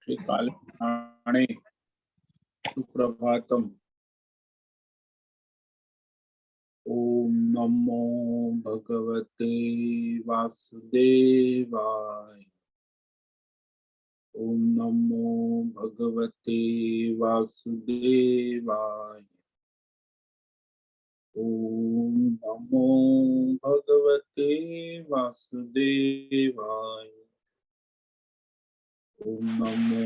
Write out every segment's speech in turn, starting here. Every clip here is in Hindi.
श्री काले सुप्रभातम। ओम नमो भगवते वासुदेवाय। ओम नमो भगवते वासुदेवाय। ओम नमो भगवते वासुदेवाय। ओम नमो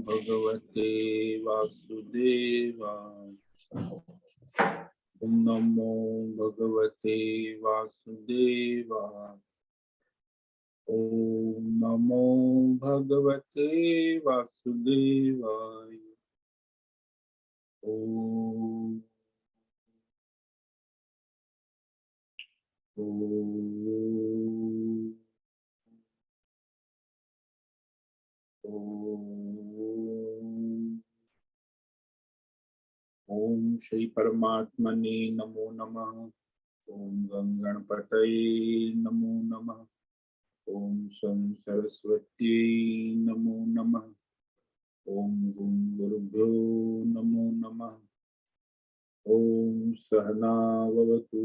भगवते वासुदेवाय। ओम नमो भगवते वासुदेवाय। ओम नमो भगवते वासुदेवाय। ओम ओम श्री परमात्मने नमो नमः। ओम गं गणपतये नमो नमः। ओम शं सरस्वती नमो नमः। ओम गुं गुरुभ्यो नमो नमः। ओम सहना भवतु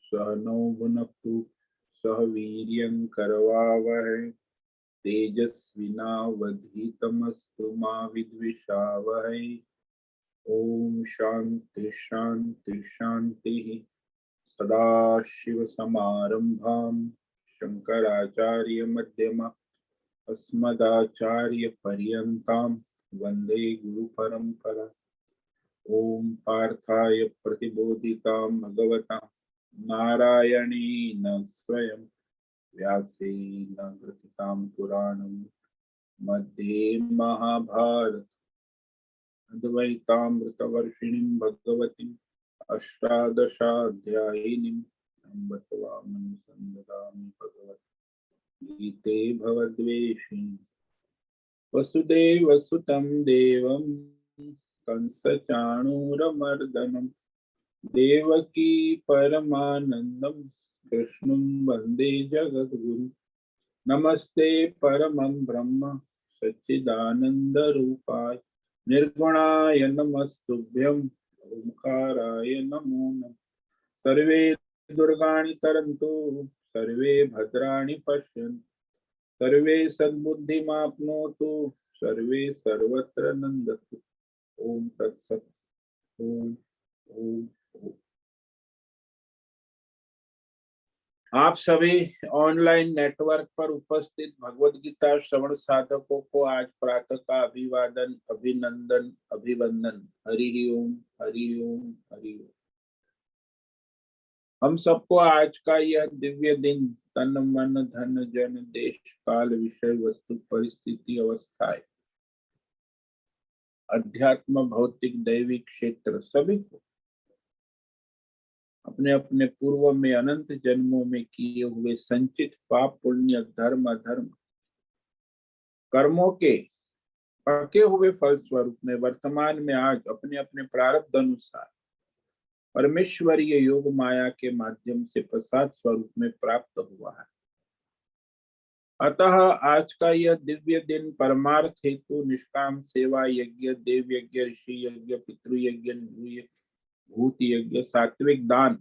सहनौ भुनक्तु सह वीर्यं करवावहै तेजस्विनावधीतमस्तु मा विद्विषावहै। ओम शांति शांति शांति। सदाशिव समारंभां शंकराचार्य मध्यमा अस्मदाचार्य पर्यन्तां वंदे गुरु परंपरा। ओम पार्थाय प्रतिबोधितां भगवता नारायणेन स्वयं व्यासेन ग्रथितां पुराणं मध्ये महाभारत अद्वैतामृतवर्षिणीं भगवतीं अष्टादशाध्यायिनीं अम्ब त्वामं सन्ददामि भगवद्गीते भवद्वेषिणीं। वसुदेवसुतं देवं कंसचाणूरमर्दनं देवकी परमानन्दं कृष्णं वन्दे जगद्गुरुं। नमस्ते परमं ब्रह्म सच्चिदानन्दरूपाय निर्गुणाय नमस्तुभ्यं ओंकाराय नमो नमः। सर्वे दुर्गाणि तरन्तु सर्वे भद्राणि पश्यन्तु सर्वे सद्बुद्धिमाप्नोतु सर्वे सर्वत्र नन्दतु। ओम तत्सत्। ओम ओम ओम। आप सभी ऑनलाइन नेटवर्क पर उपस्थित भगवद गीता श्रवण साधकों को आज प्रातः का अभिवादन अभिनंदन अभिवंदन। हरि ओम हरि ओम हरि ओम। हम सबको आज का यह दिव्य दिन तन मन धन जन देश काल विषय वस्तु परिस्थिति अवस्थाएं अध्यात्म भौतिक दैविक क्षेत्र सभी को अपने अपने पूर्व में अनंत जन्मों में किए हुए संचित पाप पुण्य धर्म अधर्म कर्मों के पके हुए फल स्वरूप में वर्तमान में आज अपने अपने प्रारब्ध अनुसार परमेश्वरीय योग माया के माध्यम से प्रसाद स्वरूप में प्राप्त हुआ है। अतः आज का यह दिव्य दिन परमार्थ हेतु निष्काम सेवा यज्ञ देव यज्ञ ऋषि यज्ञ पितृ यज्ञ भूत यज्ञ सात्विक दान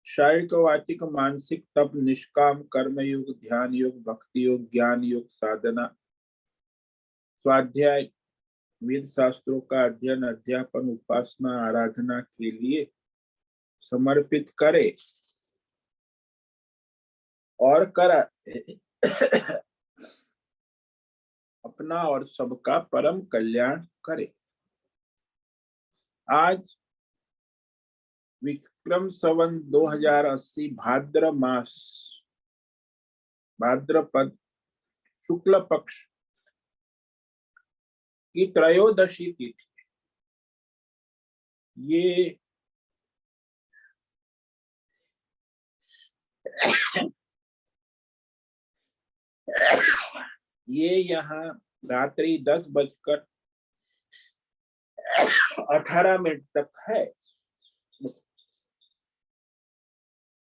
शारीरिक वाचिक मानसिक तप निष्काम कर्म योग ध्यान योग भक्ति योग ज्ञान योग साधना स्वाध्याय वेद शास्त्रों का अध्ययन अध्यापन उपासना आराधना के लिए समर्पित करे और करा अपना और सबका परम कल्याण करे। आज विक्रम संवत 2080 भाद्र मास भाद्रपद शुक्ल पक्ष की त्रयोदशी तिथि। ये यहाँ रात्रि 10:18 तक है।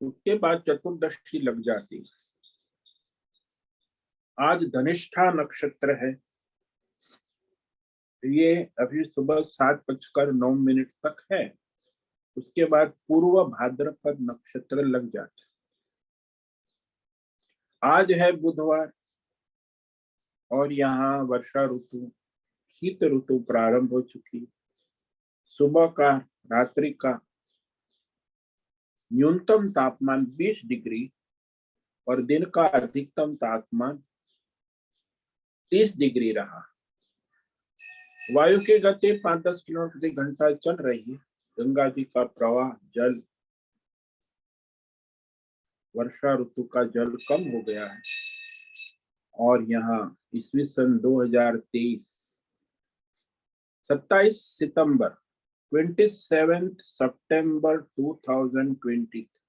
उसके बाद चतुर्दशी लग जाती है। आज धनिष्ठा नक्षत्र है। ये अभी सुबह 7:09 तक है। उसके बाद पूर्व भाद्रपद नक्षत्र लग जाता है। आज है बुधवार और यहाँ वर्षा ऋतु, शीत ऋतु प्रारंभ हो चुकी। सुबह का, रात्रि का न्यूनतम तापमान 20 डिग्री और दिन का अधिकतम तापमान 30 डिग्री रहा। वायु की गति 5-10 किलोमीटर प्रति घंटा चल रही है। गंगा जी का प्रवाह, जल, वर्षा ऋतु का जल कम हो गया है और यहाँ ईस्वी सन 2023 27 सितंबर 27 सितंबर 2020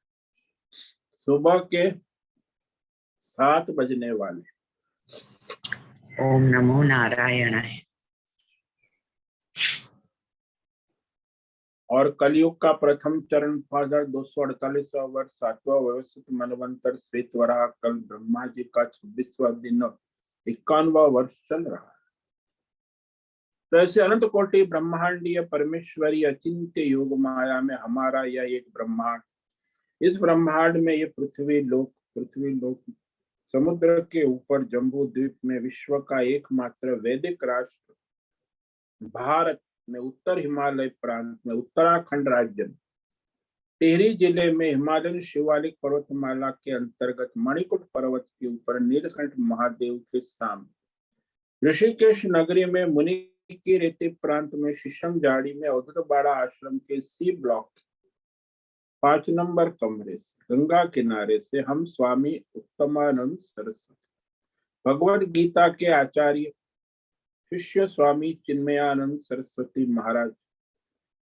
सुबह के 7 बजने वाले। ओम नमो नारायणाय। और कलयुग का प्रथम चरण 5248वां वर्ष, 7वां व्यवस्थित मनवंतर श्वेतवराह कल ब्रह्मा जी का 26वां दिन 51वां वर्ष चल रहा है। तो ऐसे अनंत कोटि ब्रह्मांडीय परमेश्वरी अचिंत्य योग माया में हमारा यह एक ब्रह्मांड, इस ब्रह्मांड में ये पृथ्वी लोक समुद्र के ऊपर जम्बू द्वीप में विश्व का एकमात्र वैदिक राष्ट्र भारत में उत्तर हिमालय प्रांत में उत्तराखंड राज्य में टिहरी जिले में हिमालयन शिवालिक पर्वतमाला के अंतर्गत मणिकूट पर्वत के ऊपर नीलकंठ महादेव के सामने ऋषिकेश नगरी में मुनि की रेती प्रांत में शीशम झाड़ी में अवधूतबाड़ा आश्रम के सी ब्लॉक 5 नंबर कमरे से गंगा किनारे से हम स्वामी उत्तमानंद सरस्वती भगवद गीता के आचार्य शिष्य स्वामी चिन्मयानंद सरस्वती महाराज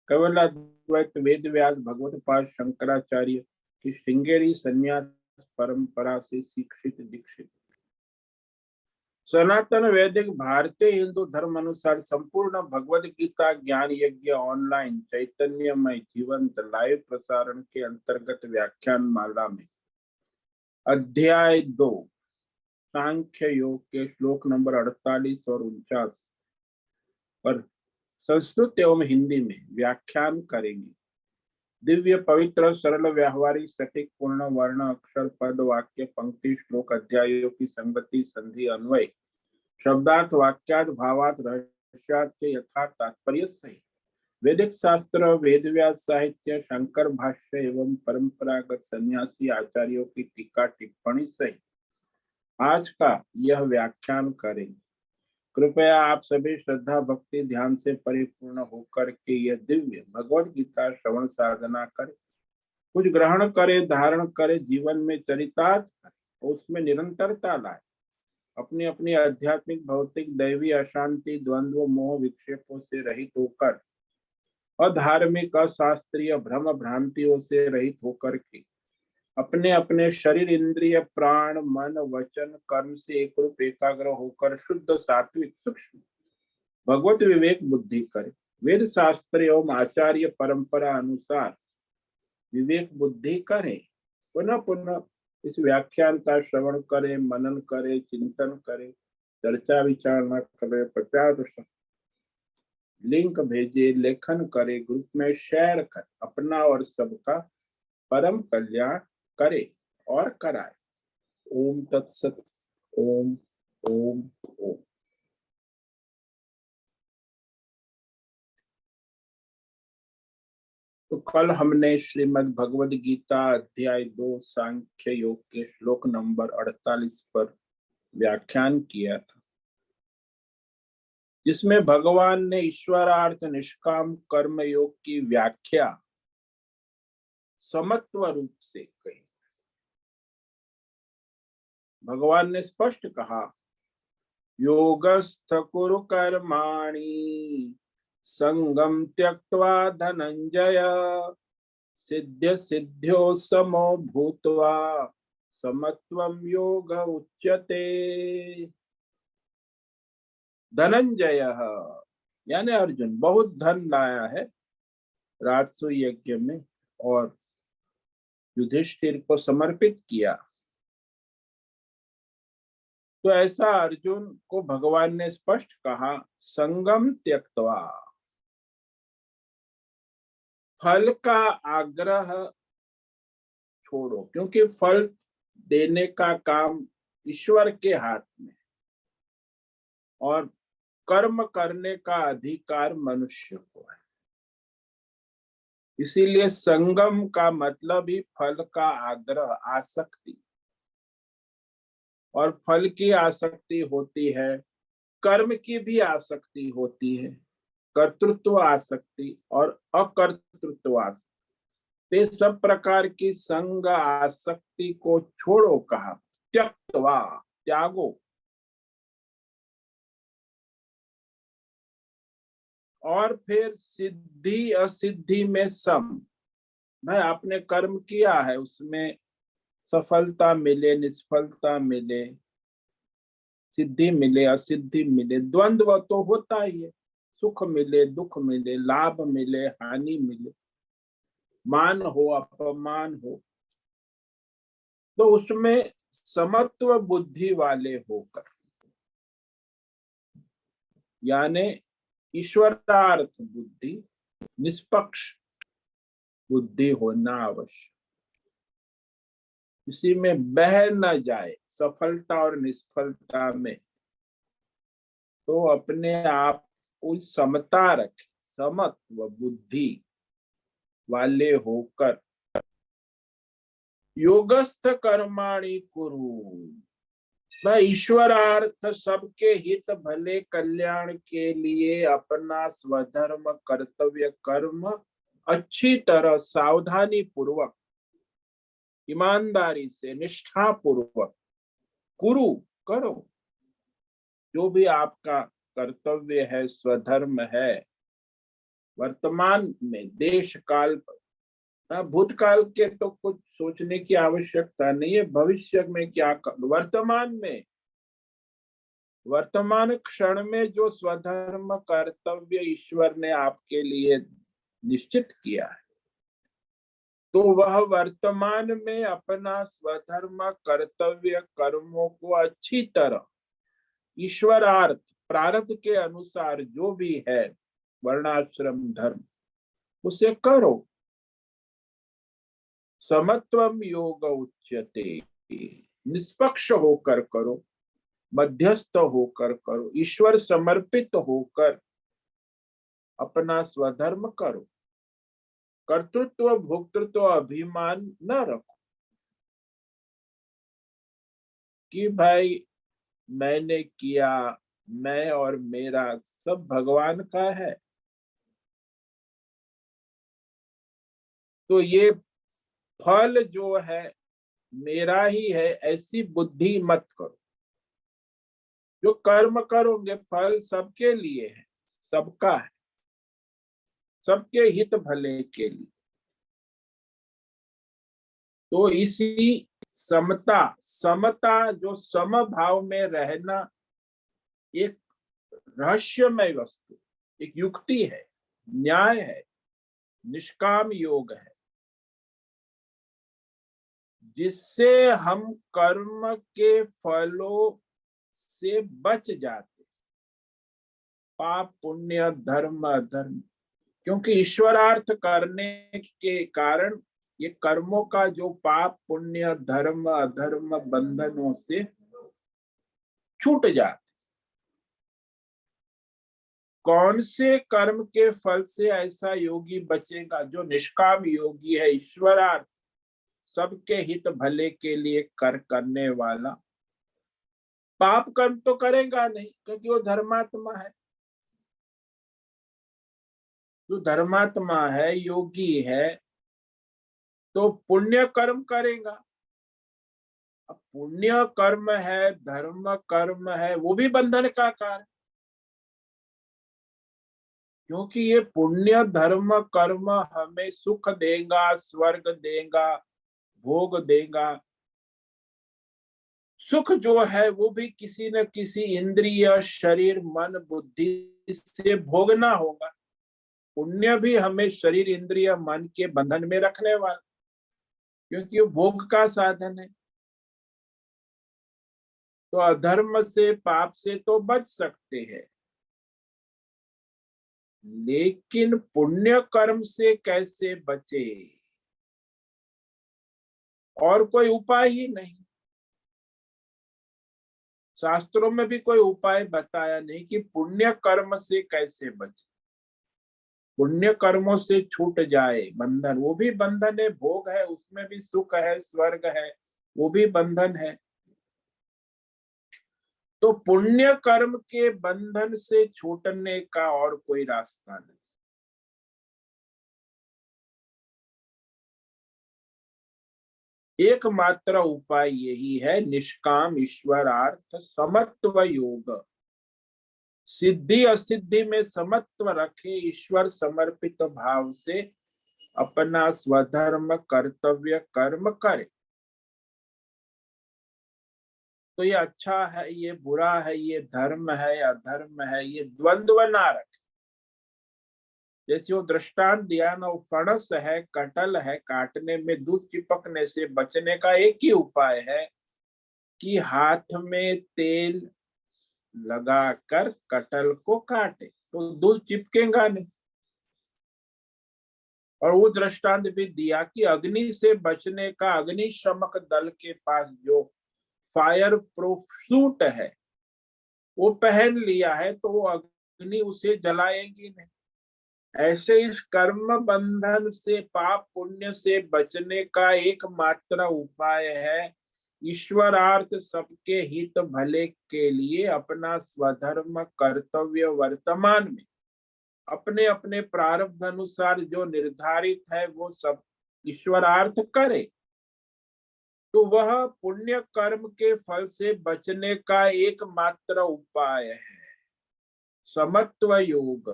केवलाद्वैत वेद व्यास भगवतपाद शंकराचार्य की श्रृंगेरी संन्यास परंपरा से शिक्षित दीक्षित सनातन वैदिक भारतीय हिंदू धर्म अनुसार संपूर्ण भगवद गीता ज्ञान यज्ञ ऑनलाइन चैतन्यमय जीवंत लाइव प्रसारण के अंतर्गत व्याख्यान माला में अध्याय 2 सांख्य योग के श्लोक नंबर 48 और 49 पर संस्कृत एवं हिंदी में व्याख्यान करेंगे। दिव्य पवित्र सरल व्यावहारिक सटीक पूर्ण वर्ण अक्षर पद वाक्य पंक्ति श्लोक अध्यायों की संगति संधि अन्वय शब्दार्थ वाक्यार्थ भावार्थ रहस्यार्थ के यथार्थ तात्पर्य सहित वैदिक शास्त्र वेद व्यास साहित्य शंकर भाष्य एवं परंपरागत सन्यासी आचार्यों की टीका टिप्पणी सहित आज का यह व्याख्यान करेंगे। कृपया आप सभी श्रद्धा भक्ति ध्यान से परिपूर्ण होकर के यह दिव्य भगवद गीता श्रवण साधना करें, कुछ ग्रहण करे, धारण करे, जीवन में चरितार्थ करे और उसमें निरंतरता लाए। अपनी अपनी आध्यात्मिक भौतिक दैवी अशांति द्वंद्व मोह विक्षेपों से रहित होकर अधार्मिक अशास्त्रीय भ्रम भ्रांतियों से रहित होकर के अपने अपने शरीर इंद्रिय प्राण मन वचन कर्म से एक रूप एकाग्र होकर शुद्ध सात्विक सूक्ष्म भगवत विवेक बुद्धि करे। वेद शास्त्र एवं आचार्य परंपरा अनुसार विवेक बुद्धि करे। पुनः पुनः इस व्याख्यान का श्रवण करे, मनन करे, चिंतन करे, चर्चा विचारणा करे, प्रचार लिंक भेजे, लेखन करे, ग्रुप में शेयर कर, अपना और सबका परम कल्याण करे और कराए। ओम तत्सत। ओम ओम ओम। तो कल हमने श्रीमद् भगवद गीता अध्याय 2 सांख्य योग के श्लोक नंबर 48 पर व्याख्यान किया था, जिसमें भगवान ने ईश्वरार्थ निष्काम कर्म योग की व्याख्या समत्व रूप से कही। भगवान ने स्पष्ट कहा, योगस्थ कुरु कर्माणि संगम त्यक्त्वा धनंजय सिद्ध्य सिद्ध्यो समो भूत्वा समत्वम योग उच्यते। धनंजय यानी अर्जुन बहुत धन लाया है राजसु यज्ञ में और युधिष्ठिर को समर्पित किया। तो ऐसा अर्जुन को भगवान ने स्पष्ट कहा, संगम त्यक्त्वा, फल का आग्रह छोड़ो, क्योंकि फल देने का काम ईश्वर के हाथ में और कर्म करने का अधिकार मनुष्य को है। इसीलिए संगम का मतलब ही फल का आग्रह, आसक्ति। और फल की आसक्ति होती है, कर्म की भी आसक्ति होती है, कर्तृत्व आसक्ति और अकर्तृत्व आसक्ति। ये सब प्रकार की संग आसक्ति को छोड़ो, कहा, त्यक्त्वा, त्यागो। और फिर सिद्धि असिद्धि में सम। भाई आपने कर्म किया है, उसमें सफलता मिले, निष्फलता मिले, सिद्धि मिले, असिद्धि मिले, द्वंद्व तो होता ही है। सुख मिले, दुख मिले, लाभ मिले, हानि मिले, मान हो, अपमान हो, तो उसमें समत्व बुद्धि वाले होकर, यानी ईश्वरार्थ बुद्धि, निष्पक्ष बुद्धि होना आवश्यक। इसी में बह न जाए सफलता और निष्फलता में, तो अपने आप को समता रखे, समत्व बुद्धि वाले होकर योगस्थ कर्माणि कुरु। ईश्वरार्थ, सबके हित भले कल्याण के लिए अपना स्वधर्म कर्तव्य कर्म अच्छी तरह सावधानी पूर्वक, ईमानदारी से, निष्ठा पूर्वक कुरु, करो। जो भी आपका कर्तव्य है, स्वधर्म है, वर्तमान में देश काल, भूतकाल के तो कुछ सोचने की आवश्यकता नहीं है, भविष्य में क्या कर, वर्तमान में, वर्तमान क्षण में जो स्वधर्म कर्तव्य ईश्वर ने आपके लिए निश्चित किया है, तो वह वर्तमान में अपना स्वधर्म कर्तव्य कर्मों को अच्छी तरह ईश्वरार्थ प्रारब्ध के अनुसार जो भी है वर्णाश्रम धर्म, उसे करो। समत्वम योग उच्यते, निष्पक्ष होकर करो, मध्यस्थ होकर करो, ईश्वर समर्पित होकर अपना स्वधर्म करो। कर्तृत्व भोक्तृत्व अभिमान न रखो कि भाई मैंने किया, मैं और मेरा, सब भगवान का है। तो ये फल जो है मेरा ही है, ऐसी बुद्धि मत करो। जो कर्म करोगे फल सबके लिए है, सबका है, सबके हित भले के लिए। तो इसी समता, समता, जो समभाव में रहना, एक रहस्यमय वस्तु, एक युक्ति है, न्याय है, निष्काम योग है, जिससे हम कर्म के फलों से बच जाते, पाप पुण्य धर्म अधर्म। क्योंकि ईश्वरार्थ करने के कारण ये कर्मों का जो पाप पुण्य धर्म अधर्म बंधनों से छूट जाते। कौन से कर्म के फल से ऐसा योगी बचेगा? जो निष्काम योगी है, ईश्वरार्थ, सबके हित भले के लिए करने वाला। पाप कर्म तो करेगा नहीं, क्योंकि वो धर्मात्मा है। जो धर्मात्मा है, योगी है, तो पुण्य कर्म करेगा। अब पुण्य कर्म है, धर्म कर्म है, वो भी बंधन का कारण, क्योंकि ये पुण्य धर्म कर्म हमें सुख देगा, स्वर्ग देगा, भोग देगा। सुख जो है वो भी किसी न किसी इंद्रिय, शरीर, मन, बुद्धि से भोगना होगा। पुण्य भी हमें शरीर, इंद्रिय, मन के बंधन में रखने वाला, क्योंकि वो भोग का साधन है। तो अधर्म से, पाप से तो बच सकते हैं, लेकिन पुण्य कर्म से कैसे बचे? और कोई उपाय ही नहीं। शास्त्रों में भी कोई उपाय बताया नहीं कि पुण्य कर्म से कैसे बचे। पुण्य कर्मों से छूट जाए बंधन, वो भी बंधन है, भोग है, उसमें भी सुख है, स्वर्ग है, वो भी बंधन है। तो पुण्य कर्म के बंधन से छूटने का और कोई रास्ता नहीं। एकमात्र उपाय यही है, निष्काम ईश्वरार्थ समत्व योग। सिद्धि असिद्धि में समत्व रखे, ईश्वर समर्पित भाव से अपना स्वधर्म कर्तव्य कर्म करे। तो ये अच्छा है, ये बुरा है, ये धर्म है, अधर्म है, ये द्वंद्व ना रखे। जैसे वो दृष्टांत दिया ना, वो फणस है, कटल है, काटने में दूध चिपकने से बचने का एक ही उपाय है कि हाथ में तेल लगाकर कटल को काटे, तो दूध चिपकेगा नहीं। और वो दृष्टांत भी दिया कि अग्नि से बचने का, अग्निशमक दल के पास जो फायर प्रूफ सूट है वो पहन लिया है, तो वो अग्नि उसे जलाएगी नहीं। ऐसे इस कर्म बंधन से, पाप पुण्य से बचने का एकमात्र उपाय है, ईश्वरार्थ सबके हित भले के लिए अपना स्वधर्म कर्तव्य वर्तमान में अपने अपने प्रारब्ध अनुसार जो निर्धारित है वो सब ईश्वरार्थ करे। तो वह पुण्य कर्म के फल से बचने का एकमात्र उपाय है, समत्व योग।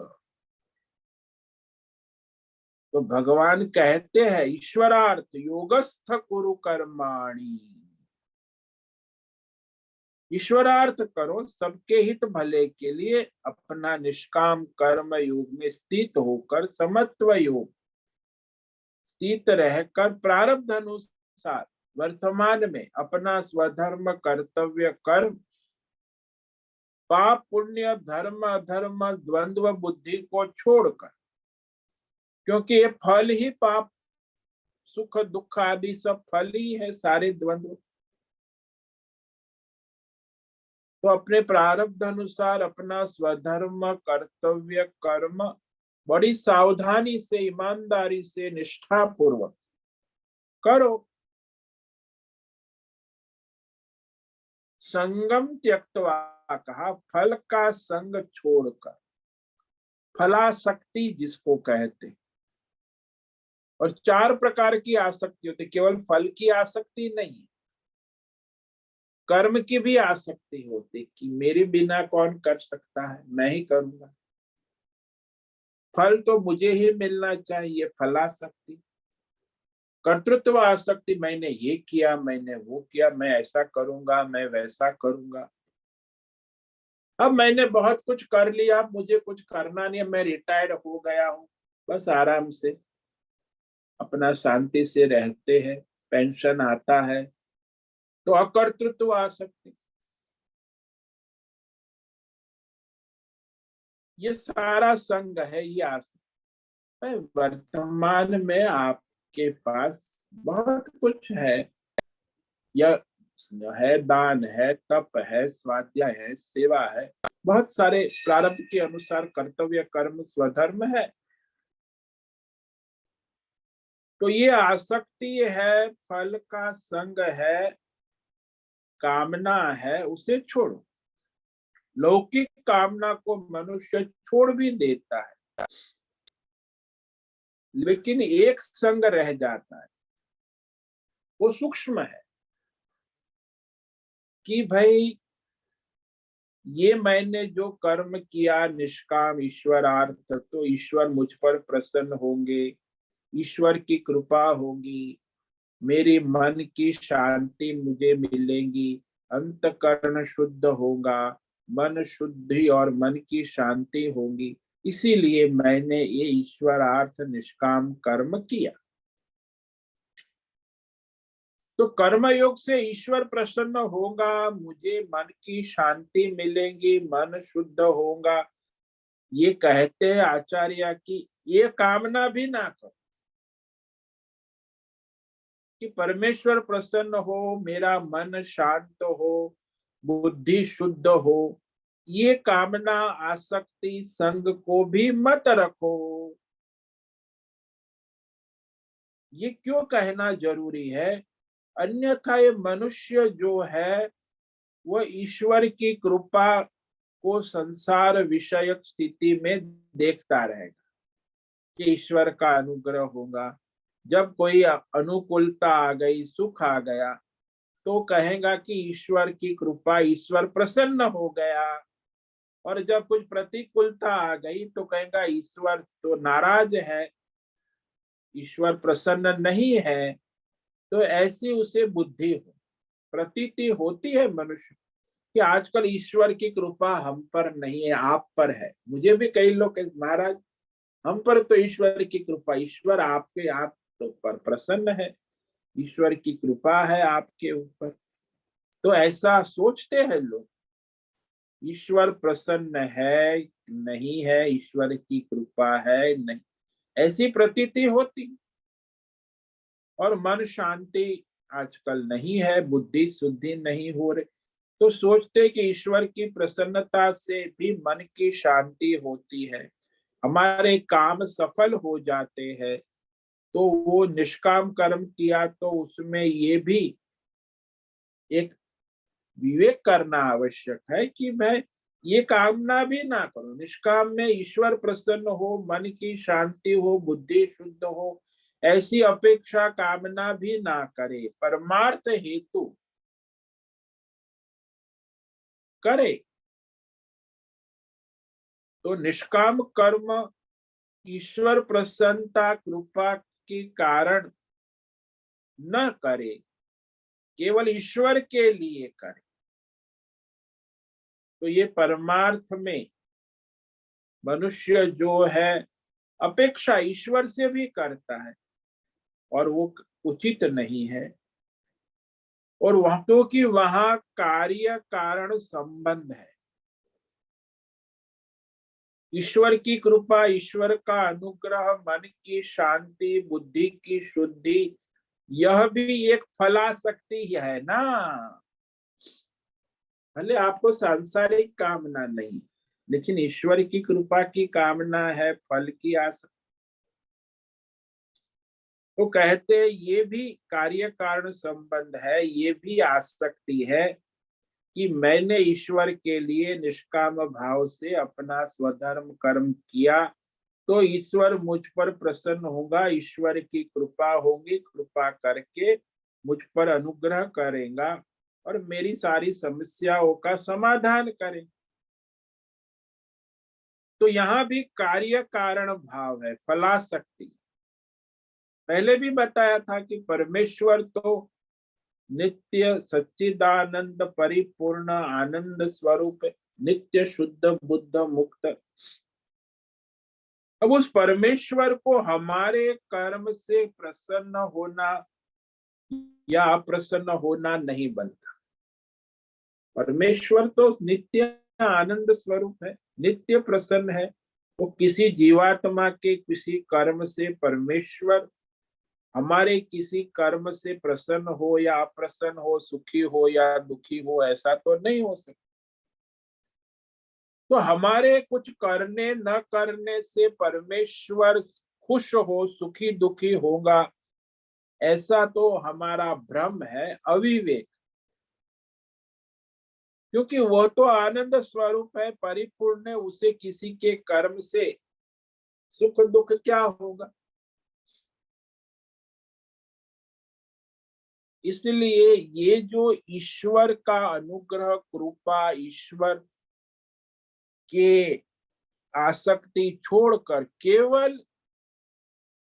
तो भगवान कहते हैं ईश्वरार्थ योगस्थ कुरु कर्माणि, ईश्वरार्थ करो, सबके हित भले के लिए अपना निष्काम कर्म योग में स्थित होकर, समत्व योग स्थित रहकर प्रारब्ध अनुसार वर्तमान में अपना स्वधर्म कर्तव्य कर्म, पाप पुण्य धर्म अधर्म द्वंद्व बुद्धि को छोड़कर, क्योंकि ये फल ही, पाप सुख दुख आदि सब फल ही है, सारे द्वंद्व। तो अपने प्रारब्ध अनुसार अपना स्वधर्म कर्तव्य कर्म बड़ी सावधानी से, ईमानदारी से, निष्ठा पूर्वक करो। संगम त्यक्तवा कहा, फल का संग छोड़कर, फलासक्ति जिसको कहते। और चार प्रकार की आसक्ति होती, केवल फल की आसक्ति नहीं, कर्म की भी आसक्ति होती कि मेरे बिना कौन कर सकता है, मैं ही करूंगा, फल तो मुझे ही मिलना चाहिए, फलासक्ति। कर्तृत्व आसक्ति, मैंने ये किया, मैंने वो किया, मैं ऐसा करूंगा, मैं वैसा करूंगा, अब मैंने बहुत कुछ कर लिया, अब मुझे कुछ करना नहीं है, मैं रिटायर्ड हो गया हूं, बस आराम से अपना शांति से रहते हैं, पेंशन आता है। तो अकर्तृत्व आसक्ति, ये सारा संग है, ये आसक्ति है। वर्तमान में आपके पास बहुत कुछ है, यह है, दान है, तप है, स्वाध्याय है, सेवा है, बहुत सारे प्रारब्ध के अनुसार कर्तव्य कर्म स्वधर्म है। तो ये आसक्ति है, फल का संग है, कामना है, उसे छोड़ो। लौकिक कामना को मनुष्य छोड़ भी देता है, लेकिन एक संग रह जाता है, वो सूक्ष्म है कि भाई ये मैंने जो कर्म किया निष्काम ईश्वरार्थ, तो ईश्वर मुझ पर प्रसन्न होंगे, ईश्वर की कृपा होगी, मेरी मन की शांति मुझे मिलेगी, अंतकरण शुद्ध होगा, मन शुद्धि और मन की शांति होगी, इसीलिए मैंने ये ईश्वरार्थ निष्काम कर्म किया। तो कर्मयोग से ईश्वर प्रसन्न होगा, मुझे मन की शांति मिलेगी, मन शुद्ध होगा, ये कहते हैं आचार्य की ये कामना भी ना करो कि परमेश्वर प्रसन्न हो, मेरा मन शांत हो, बुद्धि शुद्ध हो, ये कामना आसक्ति संग को भी मत रखो। ये क्यों कहना जरूरी है? अन्यथा ये मनुष्य जो है वो ईश्वर की कृपा को संसार विषयक स्थिति में देखता रहेगा कि ईश्वर का अनुग्रह होगा। जब कोई अनुकूलता आ गई, सुख आ गया, तो कहेगा कि ईश्वर की कृपा, ईश्वर प्रसन्न हो गया। और जब कुछ प्रतिकूलता आ गई तो कहेगा ईश्वर तो नाराज है, ईश्वर प्रसन्न नहीं है। तो ऐसी उसे बुद्धि हो, प्रतीति होती है मनुष्य कि आजकल ईश्वर की कृपा हम पर नहीं है, आप पर है। मुझे भी कई लोग कहते, महाराज हम पर तो ईश्वर की कृपा, ईश्वर आपके आप तो पर प्रसन्न है, ईश्वर की कृपा है आपके ऊपर। तो ऐसा सोचते हैं लोग, ईश्वर प्रसन्न है नहीं है, ईश्वर की कृपा है नहीं, ऐसी प्रतीति होती। और मन शांति आजकल नहीं है, बुद्धि शुद्धि नहीं हो रही, तो सोचते कि ईश्वर की प्रसन्नता से भी मन की शांति होती है, हमारे काम सफल हो जाते हैं। तो वो निष्काम कर्म किया तो उसमें ये भी एक विवेक करना आवश्यक है कि मैं ये कामना भी ना करूं, निष्काम में ईश्वर प्रसन्न हो, मन की शांति हो, बुद्धि शुद्ध हो, ऐसी अपेक्षा कामना भी ना करे, परमार्थ हेतु करे। तो निष्काम कर्म ईश्वर प्रसन्नता कृपा के कारण न करे, केवल ईश्वर के लिए करे। तो ये परमार्थ में मनुष्य जो है अपेक्षा ईश्वर से भी करता है और वो उचित नहीं है। और वहां क्योंकि वहां कार्य कारण संबंध है, ईश्वर की कृपा, ईश्वर का अनुग्रह, मन की शांति, बुद्धि की शुद्धि, यह भी एक फलाशक्ति है ना। भले आपको सांसारिक कामना नहीं, लेकिन ईश्वर की कृपा की कामना है, फल की आशा। तो कहते ये भी कार्य कारण संबंध है, ये भी आसक्ति है कि मैंने ईश्वर के लिए निष्काम भाव से अपना स्वधर्म कर्म किया तो ईश्वर मुझ पर प्रसन्न होगा, ईश्वर की कृपा होगी, कृपा करके मुझ पर अनुग्रह करेगा और मेरी सारी समस्याओं का समाधान करे। तो यहाँ भी कार्य कारण भाव है, फलाशक्ति। पहले भी बताया था कि परमेश्वर तो नित्य सच्चिदानंद परिपूर्ण आनंद स्वरूप है, नित्य शुद्ध बुद्ध मुक्त। अब उस परमेश्वर को हमारे कर्म से प्रसन्न होना या अप्रसन्न होना नहीं बनता। परमेश्वर तो नित्य आनंद स्वरूप है, नित्य प्रसन्न है। वो किसी जीवात्मा के किसी कर्म से परमेश्वर हमारे किसी कर्म से प्रसन्न हो या अप्रसन्न हो, सुखी हो या दुखी हो, ऐसा तो नहीं हो सकता। तो हमारे कुछ करने न करने से परमेश्वर खुश हो, सुखी दुखी होगा, ऐसा तो हमारा भ्रम है, अविवेक। क्योंकि वह तो आनंद स्वरूप है, परिपूर्ण है, उसे किसी के कर्म से सुख दुख क्या होगा। इसलिए ये जो ईश्वर का अनुग्रह कृपा, ईश्वर के आसक्ति छोड़कर केवल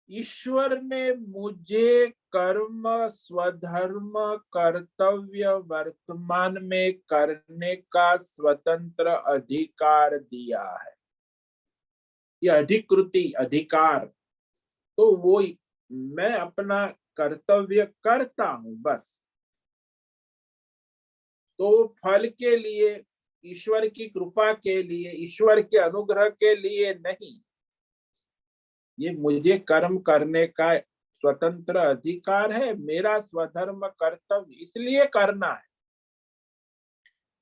ईश्वर ने मुझे कर्म स्वधर्म कर्तव्य वर्तमान में करने का स्वतंत्र अधिकार दिया है, ये अधिकृति अधिकार। तो वो मैं अपना कर्तव्य करता हूं बस। तो फल के लिए, ईश्वर की कृपा के लिए, ईश्वर के अनुग्रह के लिए नहीं, ये मुझे कर्म करने का स्वतंत्र अधिकार है, मेरा स्वधर्म कर्तव्य इसलिए करना है।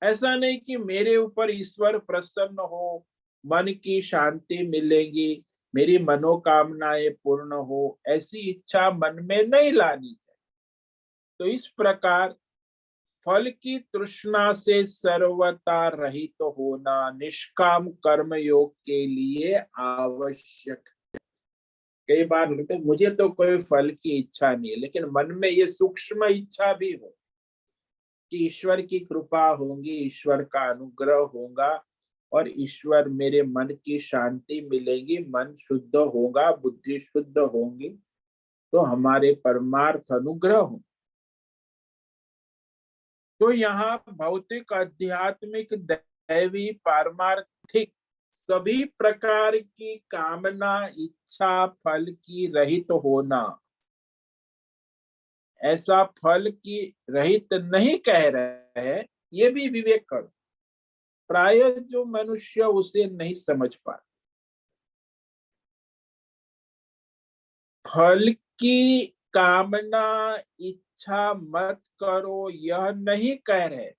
ऐसा नहीं कि मेरे ऊपर ईश्वर प्रसन्न हो, मन की शांति मिलेगी, मेरी मनोकामनाएं पूर्ण हो, ऐसी इच्छा मन में नहीं लानी चाहिए। तो इस प्रकार फल की तृष्णा से सर्वथा रहित तो होना निष्काम कर्म योग के लिए आवश्यक। कई बार लगता है मुझे तो कोई फल की इच्छा नहीं है, लेकिन मन में ये सूक्ष्म इच्छा भी हो कि ईश्वर की कृपा होगी, ईश्वर का अनुग्रह होगा और ईश्वर मेरे मन की शांति मिलेगी, मन शुद्ध होगा, बुद्धि शुद्ध होगी, तो हमारे परमार्थ अनुग्रह हो। तो यहाँ भौतिक, आध्यात्मिक, दैवी, पारमार्थिक सभी प्रकार की कामना, इच्छा फल की रहित होना, ऐसा फल की रहित नहीं कह रहे हैं, ये भी विवेक करो। प्राय जो मनुष्य उसे नहीं समझ पाते। फल की कामना, इच्छा मत करो यह नहीं कह रहे,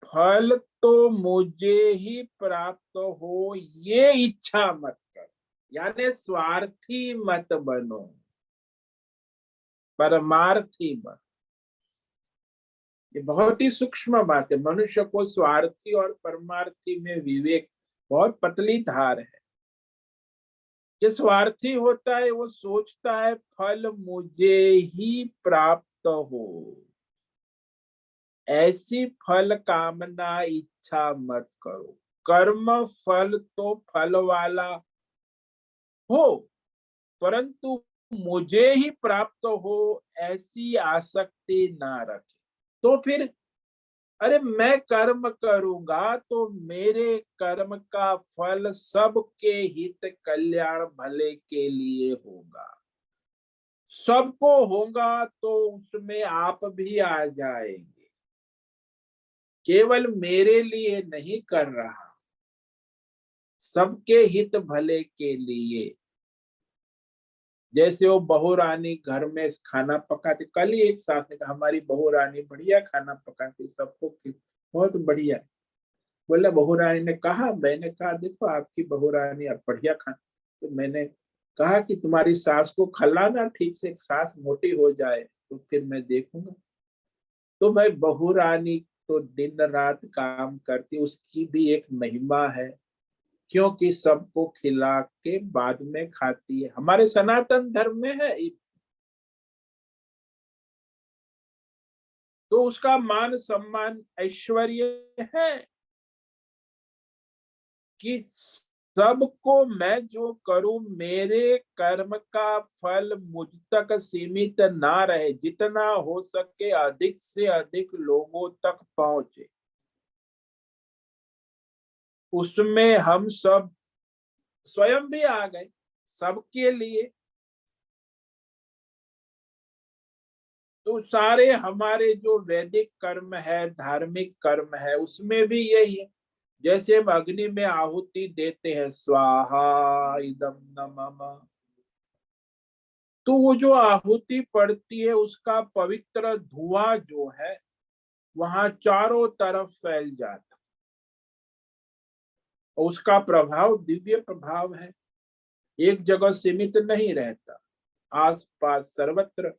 फल तो मुझे ही प्राप्त हो ये इच्छा मत करो, यानी स्वार्थी मत बनो, परमार्थी बनो। ये बहुत ही सूक्ष्म बात है। मनुष्य को स्वार्थी और परमार्थी में विवेक, बहुत पतली धार है। ये स्वार्थी होता है, वो सोचता है फल मुझे ही प्राप्त हो, ऐसी फल कामना इच्छा मत करो। कर्म फल तो फल वाला हो, परंतु मुझे ही प्राप्त हो ऐसी आसक्ति ना रखे। तो फिर अरे मैं कर्म करूंगा तो मेरे कर्म का फल सबके हित कल्याण भले के लिए होगा, सबको होगा तो उसमें आप भी आ जाएंगे। केवल मेरे लिए नहीं कर रहा, सबके हित भले के लिए। जैसे वो बहू रानी घर में खाना पकाती, कल ही एक सास ने कहा हमारी बहू रानी बढ़िया खाना पकाती, सबको बहुत बढ़िया। बोला बहू रानी ने कहा, मैंने कहा देखो आपकी बहू रानी अब बढ़िया खाना, तो मैंने कहा कि तुम्हारी सास को खिलाना ठीक से, सास मोटी हो जाए तो फिर मैं देखूंगा। तो भाई बहू रानी तो दिन रात काम करती, उसकी भी एक महिमा है, क्योंकि सबको खिला के बाद में खाती है, हमारे सनातन धर्म में है। तो उसका मान सम्मान ऐश्वर्य है कि सबको मैं जो करूं मेरे कर्म का फल मुझ तक सीमित ना रहे, जितना हो सके अधिक से अधिक लोगों तक पहुंचे, उसमें हम सब स्वयं भी आ गए सबके लिए। तो सारे हमारे जो वैदिक कर्म है, धार्मिक कर्म है, उसमें भी यही है। जैसे हम अग्नि में आहुति देते हैं, स्वाहा इदम नमः, तो वो जो आहुति पड़ती है उसका पवित्र धुआं जो है वहां चारों तरफ फैल जाता, और उसका प्रभाव दिव्य प्रभाव है, एक जगह सीमित नहीं रहता, आस पास सर्वत्र।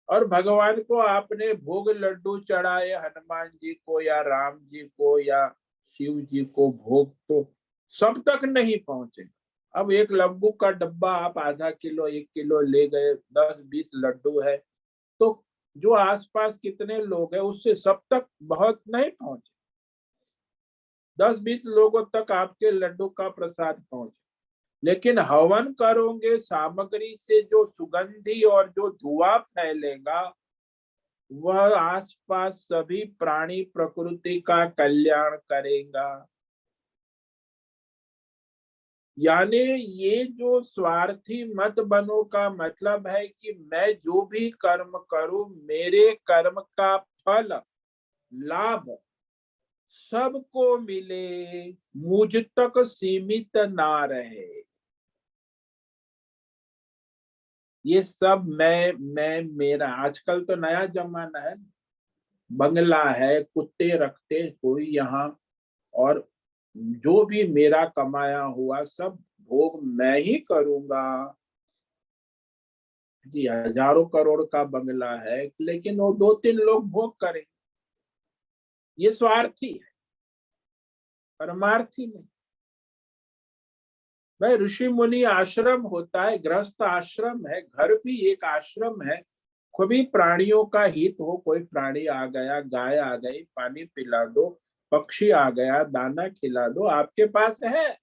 और भगवान को आपने भोग लड्डू चढ़ाए हनुमान जी को या राम जी को या शिव जी को भोग, तो सब तक नहीं पहुंचे। अब एक लड्डू का डब्बा आप आधा किलो 1 किलो ले गए, 10-20 लड्डू है, तो जो आसपास कितने लोग हैं उससे सब तक बहुत नहीं पहुंचे, 10-20 लोगों तक आपके लड्डू का प्रसाद पहुंचे। लेकिन हवन करोगे सामग्री से जो सुगंधी और जो धुआं फैलेगा, वह आसपास सभी प्राणी प्रकृति का कल्याण करेगा। यानी ये जो स्वार्थी मत बनो का मतलब है कि मैं जो भी कर्म करूं, मेरे कर्म का फल, लाभ सबको मिले, मुझ तक सीमित ना रहे। ये सब मैं मेरा। आजकल तो नया जमाना है, बंगला है, कुत्ते रखते कोई यहाँ, और जो भी मेरा कमाया हुआ सब भोग मैं ही करूंगा। जी, हजारों करोड़ का बंगला है, लेकिन वो 2-3 लोग भोग करें। ये स्वार्थी है, परमार्थी नहीं। भाई ऋषि मुनि आश्रम होता है, गृहस्थ आश्रम है, घर भी एक आश्रम है। कभी प्राणियों का हित हो, कोई प्राणी आ गया, गाय आ गई, पानी पिला दो, पक्षी आ गया, दाना खिला दो, आपके पास है।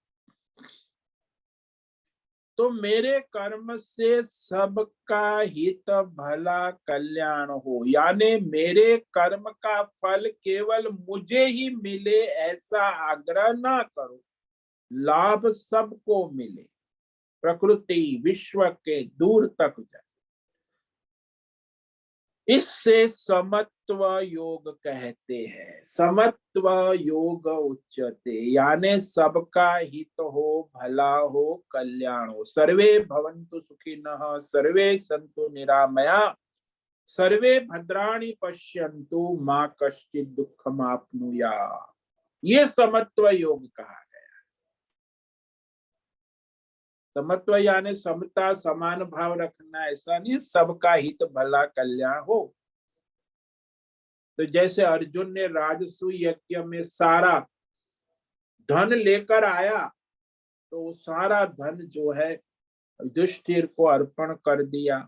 तो मेरे कर्म से सबका हित, भला, कल्याण हो, यानी मेरे कर्म का फल केवल मुझे ही मिले ऐसा आग्रह ना करो, लाभ सबको मिले, प्रकृति विश्व के दूर तक जाए। इससे समत्व योग कहते हैं। समत्व योग उच्यते, यानी सबका हित हो, भला हो, कल्याण हो। सर्वे भवन्तु सुखिनः, सर्वे सन्तु निरामया, सर्वे भद्राणि पश्यन्तु, मा कश्चित् दुःखमाप्नुयात्। ये समत्व योग कहा है। समत्व यानी समता, समान भाव रखना, ऐसा नहीं सबका हित, भला, कल्याण हो। तो जैसे अर्जुन ने राजसूय यज्ञ में सारा धन लेकर आया, तो वो सारा धन जो है युधिष्ठिर को अर्पण कर दिया।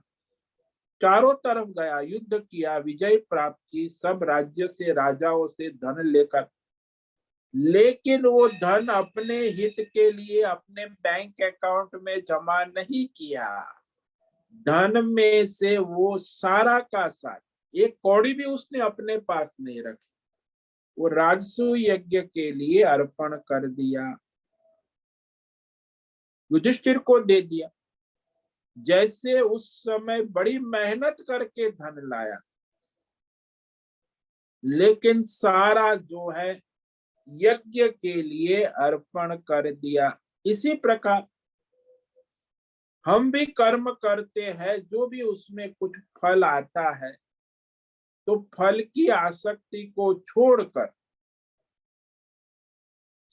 चारों तरफ गया, युद्ध किया, विजय प्राप्त की, सब राज्य से, राजाओं से धन लेकर, लेकिन वो धन अपने हित के लिए अपने बैंक अकाउंट में जमा नहीं किया। धन में से वो सारा का सारा, एक कौड़ी भी उसने अपने पास नहीं रखी, वो राजसूय यज्ञ के लिए अर्पण कर दिया, युधिष्ठिर को दे दिया। जैसे उस समय बड़ी मेहनत करके धन लाया, लेकिन सारा जो है यज्ञ के लिए अर्पण कर दिया। इसी प्रकार हम भी कर्म करते हैं, जो भी उसमें कुछ फल आता है, तो फल की आसक्ति को छोड़कर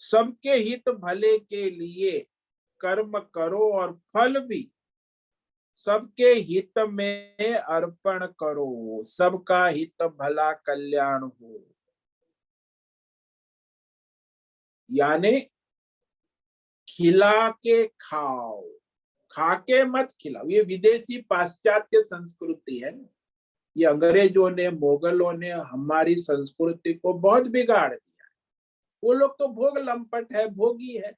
सबके हित भले के लिए कर्म करो, और फल भी सबके हित में अर्पण करो, सबका हित, भला, कल्याण हो। यानी खिला के खाओ, खा के मत खिलाओ। ये विदेशी पाश्चात्य संस्कृति है। ये अंग्रेजों ने, मुगलों ने हमारी संस्कृति को बहुत बिगाड़ दिया। वो लोग तो भोग लंपट है, भोगी है।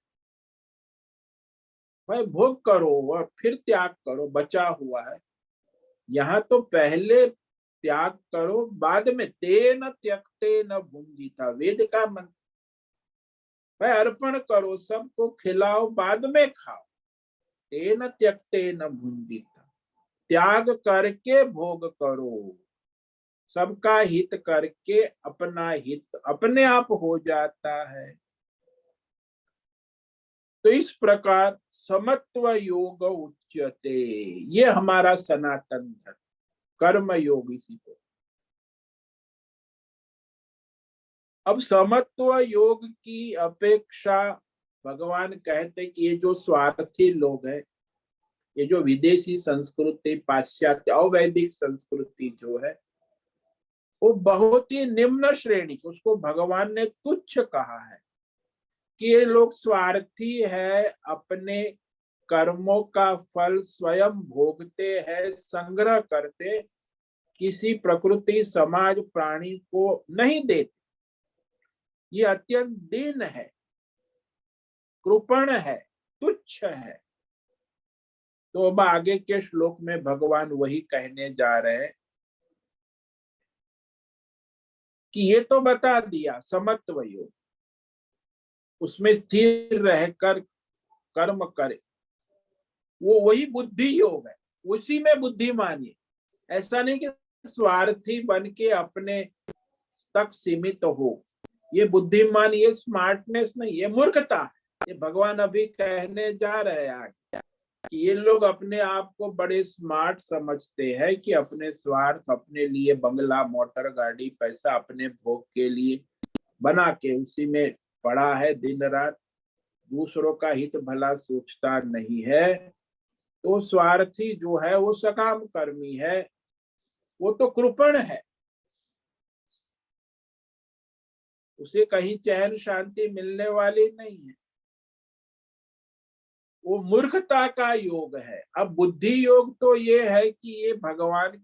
भाई भोग करो और फिर त्याग करो, बचा हुआ है। यहाँ तो पहले त्याग करो, बाद में तेन त्यक्ते न भुंजीता, वेद का मंत्र। भाई अर्पण करो, सबको खिलाओ, बाद में खाओ। तेन त्यक्ते न भुंजीता, त्याग करके भोग करो, सबका हित करके अपना हित अपने आप हो जाता है। तो इस प्रकार समत्व योग उच्यते, ये हमारा सनातन धर्म, कर्म योग इसी को। अब समत्व योग की अपेक्षा भगवान कहते कि ये जो स्वार्थी लोग हैं, ये जो विदेशी संस्कृति, पाश्चात्य अवैदिक संस्कृति जो है, वो बहुत ही निम्न श्रेणी, उसको भगवान ने तुच्छ कहा है कि ये लोग स्वार्थी है, अपने कर्मों का फल स्वयं भोगते हैं, संग्रह करते, किसी प्रकृति, समाज, प्राणी को नहीं देते। ये अत्यंत दीन है, कृपण है, तुच्छ है। तो अब आगे के श्लोक में भगवान वही कहने जा रहे हैं कि ये तो बता दिया समत्व योग, उसमें स्थिर रहकर कर्म करे, वो वही बुद्धि योग है, उसी में बुद्धि मानिए। ऐसा नहीं कि स्वार्थी बन के अपने तक सीमित हो, ये बुद्धिमान, ये स्मार्टनेस नहीं, ये मूर्खता है। ये भगवान अभी कहने जा रहे हैं आगे कि ये लोग अपने आप को बड़े स्मार्ट समझते हैं कि अपने स्वार्थ, अपने लिए बंगला, मोटर गाड़ी, पैसा अपने भोग के लिए बना के उसी में पड़ा है दिन रात, दूसरों का हित भला सोचता नहीं है। तो स्वार्थी जो है वो सकाम कर्मी है, वो तो कृपण है, उसे कहीं चैन शांति मिलने वाली नहीं है, वो मूर्खता का योग है। अब बुद्धि योग तो ये है कि ये भगवान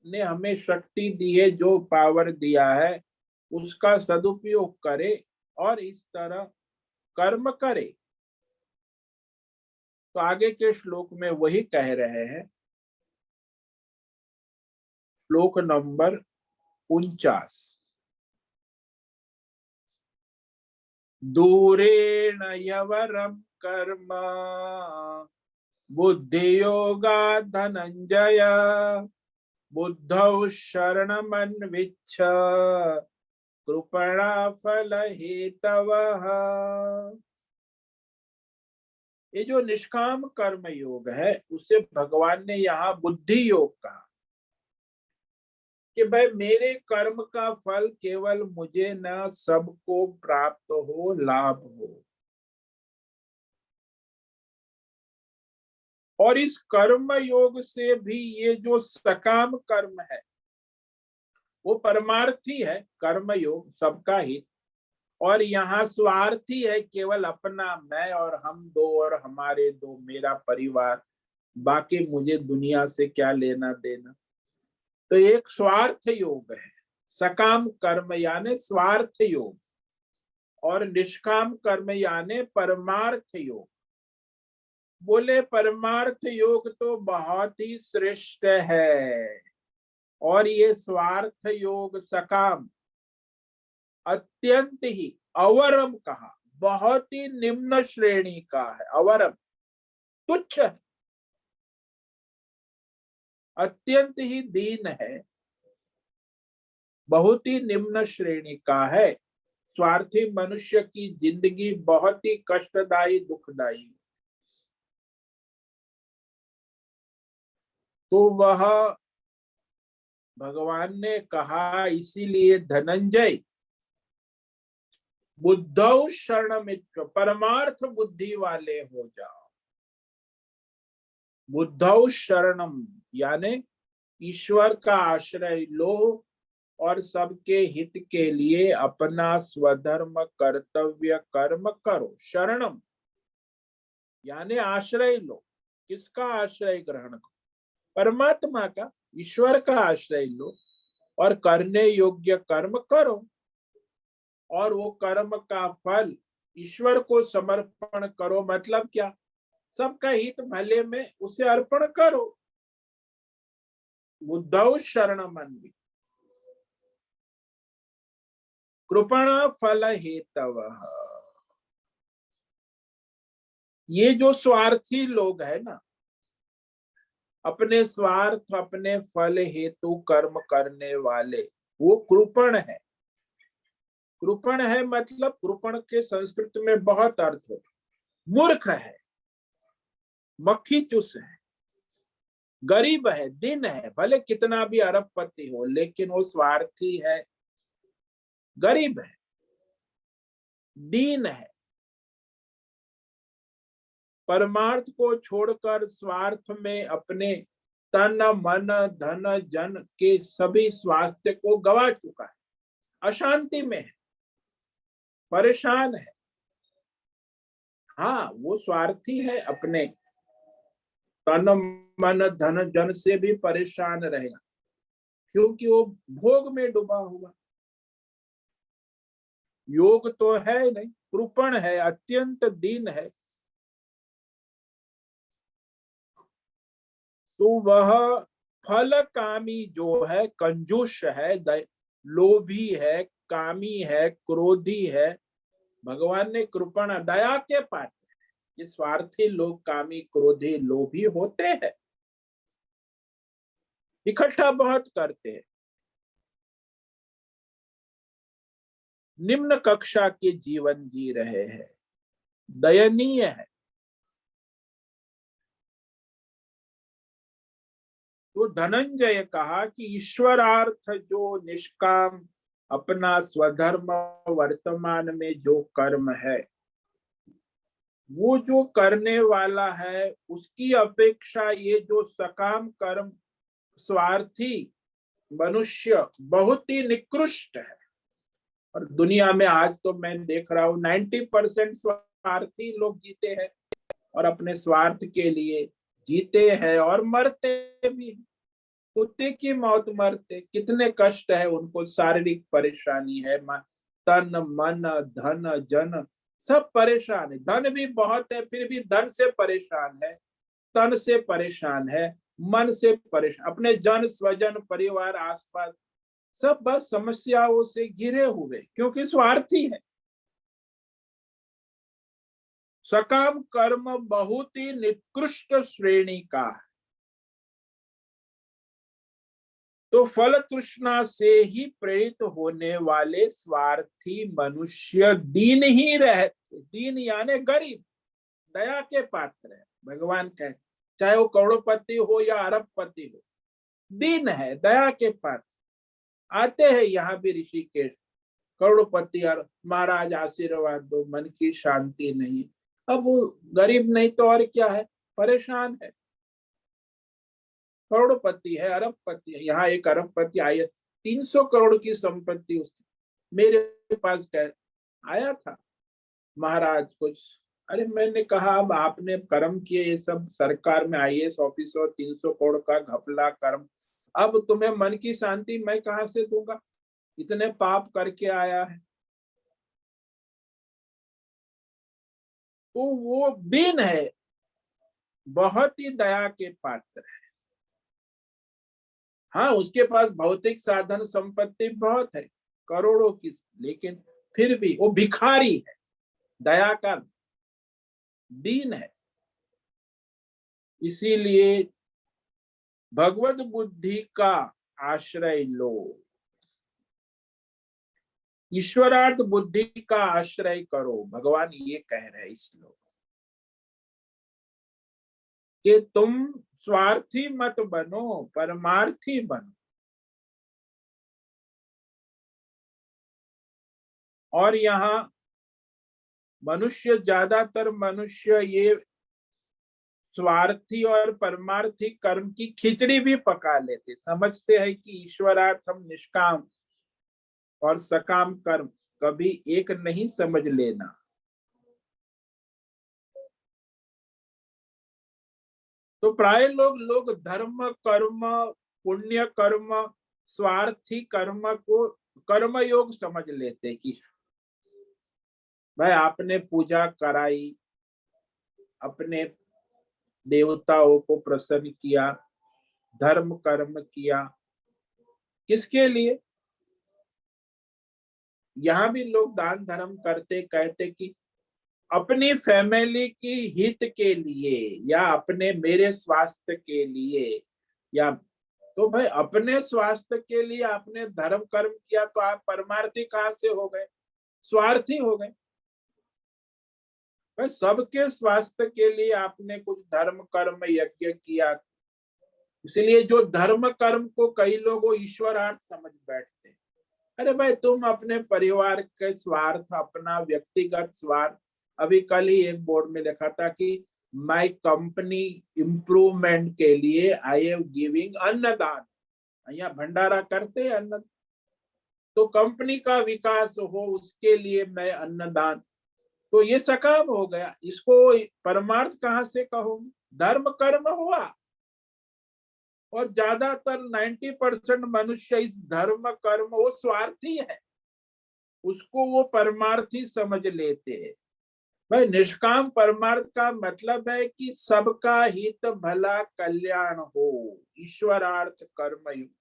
ने हमें शक्ति दी है, जो पावर दिया है उसका सदुपयोग करे और इस तरह कर्म करे। तो आगे के श्लोक में वही कह रहे हैं, श्लोक नंबर 49। दूरेण यवरम कर्म बुद्धियोगा धनंजय बुद्धौ शरणमन्विच्छ कृपणा फल हेतवः। ये जो निष्काम कर्म योग है उसे भगवान ने यहाँ बुद्धि योग कहा कि भाई मेरे कर्म का फल केवल मुझे न सबको प्राप्त हो, लाभ हो। और इस कर्म योग से भी ये जो सकाम कर्म है वो परमार्थी है, कर्म योग सबका हित, और यहाँ स्वार्थी है, केवल अपना, मैं और हम दो और हमारे दो, मेरा परिवार, बाकी मुझे दुनिया से क्या लेना देना। तो एक स्वार्थ योग है, सकाम कर्म यानी स्वार्थ योग, और निष्काम कर्म यानी परमार्थ योग। बोले परमार्थ योग तो बहुत ही श्रेष्ठ है, और ये स्वार्थ योग सकाम अत्यंत ही अवरम कहा, बहुत ही निम्न श्रेणी का है, अवरम तुच्छ है, अत्यंत ही दीन है, बहुत ही निम्न श्रेणी का है। स्वार्थी मनुष्य की जिंदगी बहुत ही कष्टदायी, दुखदायी। तो वह भगवान ने कहा, इसीलिए धनंजय बुद्धौ शरणमिच्छ, परमार्थ बुद्धि वाले हो जाओ। बुद्धौ शरणम यानी ईश्वर का आश्रय लो और सबके हित के लिए अपना स्वधर्म कर्तव्य कर्म करो। शरणम यानी आश्रय लो, किसका आश्रय ग्रहण करो? परमात्मा का, ईश्वर का आश्रय लो और करने योग्य कर्म करो, और वो कर्म का फल ईश्वर को समर्पण करो। मतलब क्या? सबका हित भले में उसे अर्पण करो। बुद्धौ शरणमन्वित कृपणा फल हेतवः। ये जो स्वार्थी लोग है ना, अपने स्वार्थ, अपने फल हेतु कर्म करने वाले, वो कृपण है। कृपण है मतलब, कृपण के संस्कृत में बहुत अर्थ होता, मूर्ख है, मक्खी चूस है, गरीब है, दीन है, भले कितना भी अरबपति हो लेकिन वो स्वार्थी है, गरीब है, दीन है। परमार्थ को छोड़कर स्वार्थ में अपने तन मन धन जन के सभी स्वास्थ्य को गवा चुका है, अशांति में है, परेशान है। हाँ, वो स्वार्थी है, अपने तन मन धन जन से भी परेशान रहेगा, क्योंकि वो भोग में डूबा हुआ। योग तो है नहीं, कृपण है, अत्यंत दीन है। तो वह फल कामी जो है, कंजूस है, लोभी है, कामी है, क्रोधी है। भगवान ने कृपण, दया के पात्र, ये स्वार्थी लोग कामी क्रोधी लोभी होते हैं, इकट्ठा बहुत करते हैं, निम्न कक्षा के जीवन जी रहे हैं, दयनीय है। तो धनंजय कहा कि ईश्वरार्थ जो निष्काम अपना स्वधर्म वर्तमान में जो कर्म है, वो जो करने वाला है उसकी अपेक्षा ये जो सकाम कर्म स्वार्थी मनुष्य बहुत ही निकृष्ट है। और दुनिया में आज तो मैं देख रहा हूं 90% स्वार्थी लोग जीते हैं और अपने स्वार्थ के लिए जीते हैं और मरते भी। कुत्ते की मौत मरते, कितने कष्ट है उनको, शारीरिक परेशानी है, तन मन धन जन सब परेशान है। धन भी बहुत है फिर भी धन से परेशान है, तन से परेशान है, मन से परेशान, अपने जन स्वजन परिवार आसपास सब बस समस्याओं से घिरे हुए, क्योंकि स्वार्थी है। सकाम कर्म बहुत ही निकृष्ट श्रेणी का है। तो फल तृष्णा से ही प्रेरित होने वाले स्वार्थी मनुष्य दीन ही रहते। दीन यानी गरीब, दया के पात्र है। भगवान कहे चाहे वो करोड़पति हो या अरबपति हो, दीन है, दया के पात्र। आते हैं यहाँ भी ऋषिकेश, करोड़पति और महाराज आशीर्वाद दो, मन की शांति नहीं। अब वो गरीब नहीं तो और क्या है, परेशान है। करोड़पति है, अरबपति है। यहाँ एक अरबपति आया, 300 करोड़ की संपत्ति उसकी, मेरे पास आया था, महाराज कुछ। अरे मैंने कहा अब आपने कर्म किए, ये सब सरकार में IAS ऑफिसर 300 करोड़ का घपला कर्म, अब तुम्हें मन की शांति मैं कहां से दूंगा, इतने पाप करके आया है। तो वो दीन है, बहुत ही दया के पात्र है। हाँ, उसके पास भौतिक साधन संपत्ति बहुत है, करोड़ों की, लेकिन फिर भी वो भिखारी है, दया का दीन है। इसीलिए भगवत बुद्धि का आश्रय लो, ईश्वरार्थ बुद्धि का आश्रय करो। भगवान ये कह रहे हैं इस श्लोक कि तुम स्वार्थी मत बनो, परमार्थी बनो। और यहाँ मनुष्य, ज्यादातर मनुष्य ये स्वार्थी और परमार्थी कर्म की खिचड़ी भी पका लेते, समझते हैं कि ईश्वरार्थ हम निष्काम और सकाम कर्म कभी एक नहीं समझ लेना। तो प्राय लोग धर्म कर्म पुण्य कर्म स्वार्थी कर्म को कर्म योग समझ लेते कि भाई आपने पूजा कराई, अपने देवताओं को प्रसन्न किया, धर्म कर्म किया, किसके लिए? यहाँ भी लोग दान धर्म करते, कहते कि अपनी फैमिली की हित के लिए या अपने मेरे स्वास्थ्य के लिए, या तो भाई अपने स्वास्थ्य के लिए आपने धर्म कर्म किया तो आप परमार्थी कहाँ से हो गए, स्वार्थी हो गए। भाई सबके स्वास्थ्य के लिए आपने कुछ धर्म कर्म यज्ञ किया, इसलिए जो धर्म कर्म को कई लोग ईश्वरार्थ समझ बैठते। अरे भाई तुम अपने परिवार के स्वार्थ, अपना व्यक्तिगत स्वार्थ, अभी कल ही एक बोर्ड में लिखा था कि माय कंपनी इम्प्रूवमेंट के लिए आई एम गिविंग अन्नदान। यहाँ भंडारा करते हैं अन्न, तो कंपनी का विकास हो उसके लिए मैं अन्नदान, तो ये सकाम हो गया। इसको परमार्थ कहाँ से कहोगे, धर्म कर्म हुआ। और ज्यादातर 90% मनुष्य इस धर्म कर्म वो स्वार्थी है, उसको वो परमार्थी समझ लेते हैं। भाई निष्काम परमार्थ का मतलब है कि सबका हित भला कल्याण हो, ईश्वरार्थ कर्मयुक्त।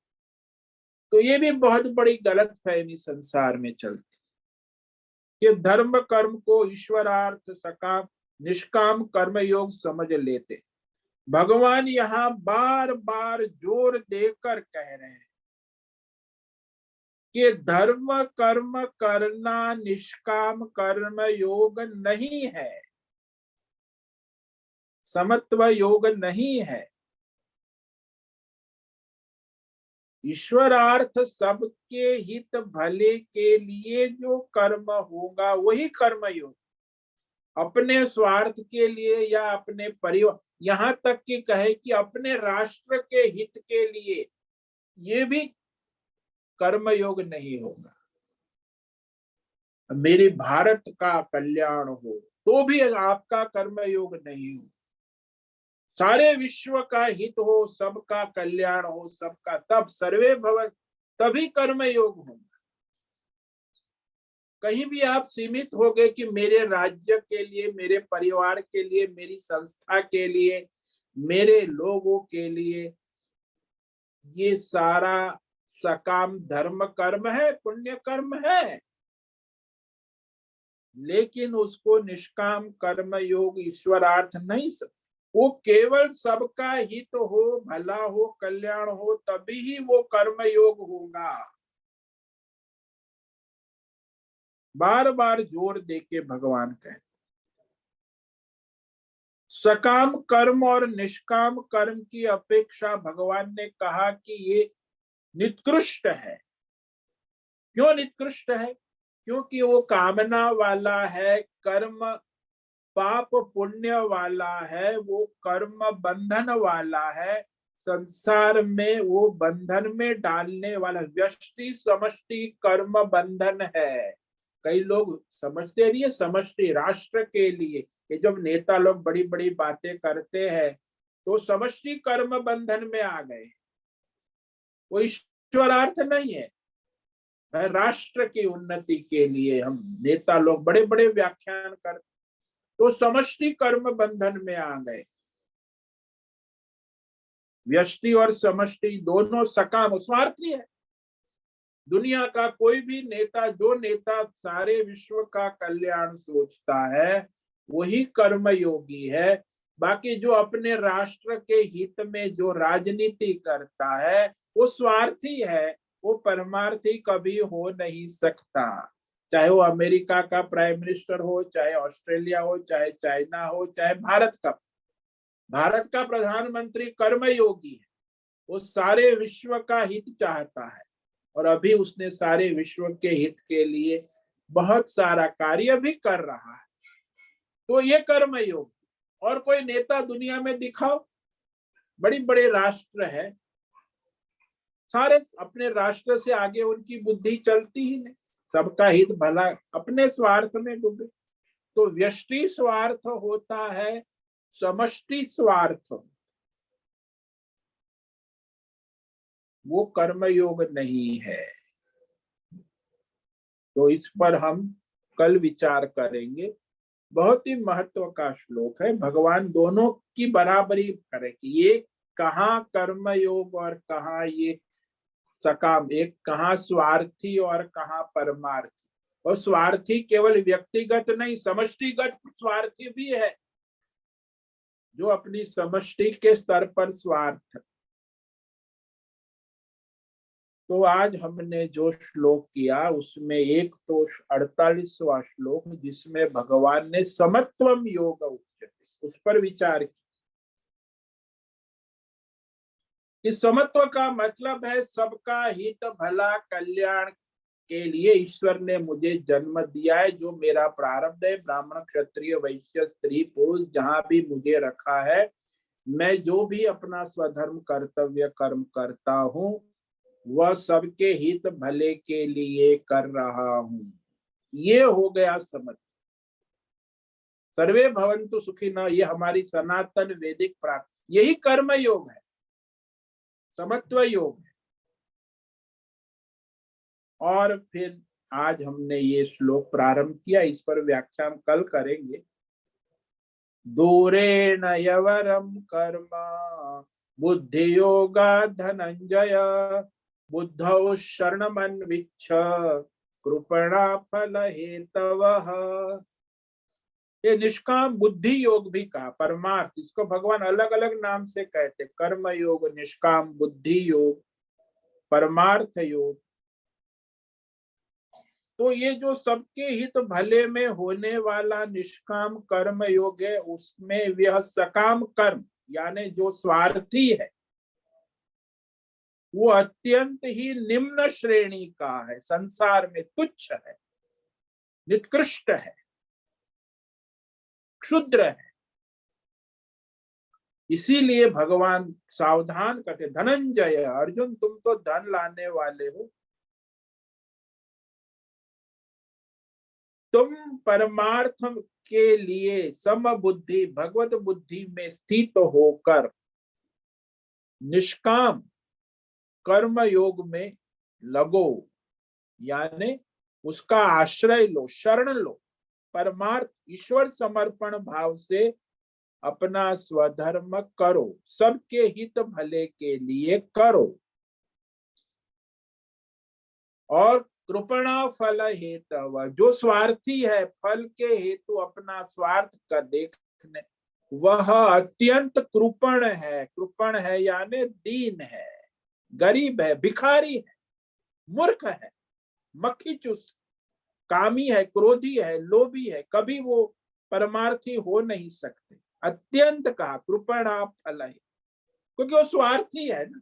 तो ये भी बहुत बड़ी गलतफहमी संसार में चलती कि धर्म कर्म को ईश्वरार्थ सकाम निष्काम कर्म योग समझ लेते। भगवान यहाँ बार बार जोर देकर कह रहे हैं कि धर्म कर्म करना निष्काम कर्म योग नहीं है, समत्व योग नहीं है। ईश्वरार्थ सबके हित भले के लिए जो कर्म होगा वही कर्म योग। अपने स्वार्थ के लिए या अपने परिवार, यहाँ तक कि कहे कि अपने राष्ट्र के हित के लिए, ये भी कर्मयोग नहीं होगा। मेरे भारत का कल्याण हो तो भी आपका कर्मयोग नहीं हो। सारे विश्व का हित हो, सबका कल्याण हो, सबका, तब सर्वे भवन, तभी कर्मयोग होगा। कहीं भी आप सीमित हो गए कि मेरे राज्य के लिए, मेरे परिवार के लिए, मेरी संस्था के लिए, मेरे लोगों के लिए, ये सारा सकाम धर्म कर्म है, पुण्य कर्म है, लेकिन उसको निष्काम कर्म योग ईश्वरार्थ नहीं सकते। वो केवल सबका हित हो, भला हो, कल्याण हो, तभी ही वो कर्म योग होगा। बार बार जोर देके भगवान कहते, सकाम कर्म और निष्काम कर्म की अपेक्षा भगवान ने कहा कि ये निकृष्ट है। क्यों निकृष्ट है? क्योंकि वो कामना वाला है, कर्म पाप पुण्य वाला है, वो कर्म बंधन वाला है, संसार में वो बंधन में डालने वाला, व्यष्टि समष्टि कर्म बंधन है। कई लोग समझते नहीं है, समष्टि राष्ट्र के लिए, ये जब नेता लोग बड़ी बड़ी बातें करते हैं तो समष्टि कर्म बंधन में आ गए। वो ईश्वरार्थ नहीं है, राष्ट्र की उन्नति के लिए हम नेता लोग बड़े बड़े व्याख्यान करते, तो समष्टि कर्म बंधन में आ गए। व्यष्टि और समष्टि दोनों सकाम स्वार्थी है। दुनिया का कोई भी नेता, जो नेता सारे विश्व का कल्याण सोचता है, वही कर्मयोगी है। बाकी जो अपने राष्ट्र के हित में जो राजनीति करता है वो स्वार्थी है, वो परमार्थी कभी हो नहीं सकता। चाहे वो अमेरिका का प्राइम मिनिस्टर हो, चाहे ऑस्ट्रेलिया हो, चाहे चाइना हो, चाहे भारत का प्रधानमंत्री कर्मयोगी है। वो सारे विश्व का हित चाहता है और अभी उसने सारे विश्व के हित के लिए बहुत सारा कार्य भी कर रहा है। तो ये कर्मयोग। और कोई नेता दुनिया में दिखाओ, बड़ी बड़े राष्ट्र है, सारे अपने राष्ट्र से आगे उनकी बुद्धि चलती ही नहीं, सबका हित भला, अपने स्वार्थ में डूबे। तो व्यष्टि स्वार्थ होता है, समष्टि स्वार्थ, वो कर्मयोग नहीं है। तो इस पर हम कल विचार करेंगे। बहुत ही महत्व का श्लोक है। भगवान दोनों की बराबरी करे कि ये कहाँ कर्मयोग और कहाँ ये सकाम, एक कहाँ स्वार्थी और कहाँ परमार्थी। और स्वार्थी केवल व्यक्तिगत नहीं, समष्टिगत स्वार्थी भी है, जो अपनी समष्टि के स्तर पर स्वार्थ। तो आज हमने जो श्लोक किया उसमें एक तो 48वां श्लोक जिसमें भगवान ने समत्वम योग उच्यते, उस पर विचार किया कि समत्व का मतलब है सबका हित भला कल्याण के लिए ईश्वर ने मुझे जन्म दिया है। जो मेरा प्रारब्ध है, ब्राह्मण क्षत्रिय वैश्य स्त्री पुरुष जहां भी मुझे रखा है, मैं जो भी अपना स्वधर्म कर्तव्य कर्म करता हूँ वह सबके हित भले के लिए कर रहा हूं। ये हो गया समझ। सर्वे भवन्तु सुखिनः, ये हमारी सनातन वैदिक प्राप्ति, यही कर्म योग है, समत्व योग है। और फिर आज हमने ये श्लोक प्रारंभ किया, इस पर व्याख्यान कल करेंगे। दूरेण यवरम कर्म बुद्धि योगा धनंजय, बुद्धौ शरणमन्विच्छ कृपणा फल हेतवः। ये निष्काम बुद्धि योग भी कहा, परमार्थ, इसको भगवान अलग अलग नाम से कहते, कर्म योग, निष्काम बुद्धि योग, परमार्थ योग। तो ये जो सबके हित भले में होने वाला निष्काम कर्म योग है, उसमें यह सकाम कर्म यानी जो स्वार्थी है वो अत्यंत ही निम्न श्रेणी का है, संसार में तुच्छ है, निकृष्ट है, क्षुद्र है। इसीलिए भगवान सावधान करते, धनंजय, अर्जुन तुम तो धन लाने वाले हो, तुम परमार्थ के लिए समबुद्धि भगवत बुद्धि में स्थित होकर निष्काम कर्म योग में लगो, यानी उसका आश्रय लो, शरण लो, परमार्थ ईश्वर समर्पण भाव से अपना स्वधर्म करो, सबके हित भले के लिए करो। और कृपणा फल हेतु, जो स्वार्थी है फल के हेतु अपना स्वार्थ का देखने, वह अत्यंत कृपण है। कृपण है यानी दीन है, गरीब है, भिखारी है, मूर्ख है, मक्खी चूस, कामी है, क्रोधी है, लोभी है, कभी वो परमार्थी हो नहीं सकते। अत्यंत का कृपणा फल है, क्योंकि वो स्वार्थी है ना।